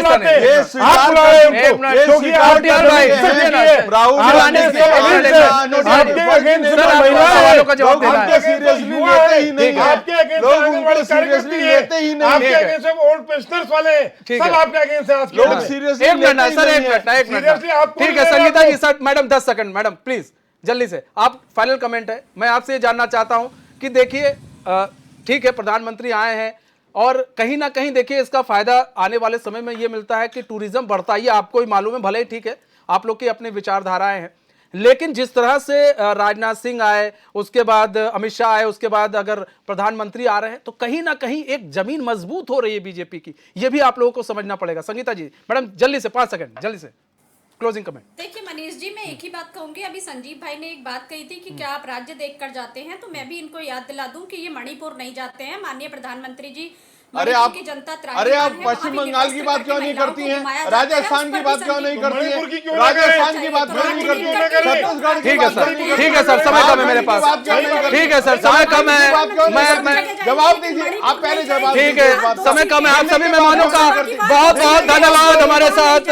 सवालों का जवाब देना है। सीरियसली लेते ही नहीं है, लोग उनको सीरियसली लेते ही नहीं आपके है, अगेंस्ट सब ओल्ड पेंशनर्स वाले ठीक सब है। आपके अगेंस्ट है आज के लोग दिन। सीरियसली एक मिनट लेते ना ही सर, नहीं एक है। मिनट ना, एक मिनट Seriously, ना। आपको ठीक नहीं है ले रहे संगीता आपको। जी, sir madam 10 second madam please जल्दी से, आप फाइनल कमेंट है। मैं आपसे ये जानना चाहता हूं कि देखिए ठीक है प्रधानमंत्री आए हैं और कहीं ना कहीं देखिए इसका फायदा आने वाले समय में ये मिलता है कि टूरिज्म बढ़ता ही है, आपको ही मालूम है, भले ही ठीक है आप लोग की अपनी विचारधाराएं हैं, लेकिन जिस तरह से राजनाथ सिंह आए, उसके बाद अमित शाह आए, उसके बाद अगर प्रधानमंत्री आ रहे हैं तो कहीं ना कहीं एक जमीन मजबूत हो रही है बीजेपी की, ये भी आप लोगों को समझना पड़ेगा। संगीता जी मैडम जल्दी से 5 सेकंड जल्दी से क्लोजिंग कमेंट। देखिए मनीष जी, मैं एक ही बात कहूंगी। अभी संजीव भाई ने एक बात कही थी कि क्या आप राज्य देखकर जाते हैं, तो मैं भी इनको याद दिला दूं कि ये मणिपुर नहीं जाते हैं। माननीय प्रधानमंत्री जी अरे मणिपुर आप की जनता अरे आप त्राहिमाम है, पश्चिम वहाँ भी बंगाल की निर्वासित बात क्यों करके नहीं महिलाओं करती को हैं, घुमाया जाता है, राजस्थान उस की पर बात भी क्यों नहीं संजीव करती मणिपुर की हैं, क्यों ना करें? राजस्थान की बात क्यों नहीं तो करती हैं, राज्य नहीं छत्तीसगढ़ की ठीक है बात सर, क्यों नहीं ठीक है सर, करती समय हैं, कम है मेरे पास, बात क्यों नहीं करती? ठीक है सर, समय कम है, बात क्यों नहीं मैं करती? जवाब दीजिए, आप पहले जवाब ठीक दीजिए है, बात समय कम है। आप सभी दिल्ली की मेहमानों का बात करते हैं। बहुत बहुत धन्यवाद हमारे साथ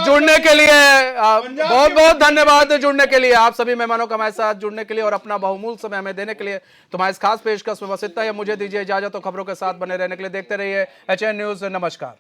जुड़ने के लिए, बहुत बहुत धन्यवाद जुड़ने के लिए, आप सभी मेहमानों का हमारे साथ जुड़ने के लिए और अपना बहुमूल्य समय हमें देने के लिए। तुम्हारे इस खास पेशकश में बस इतना ही, मुझे दीजिए इजाजत, तो खबरों के साथ बने रहने के लिए देखते रहिए HN न्यूज। नमस्कार।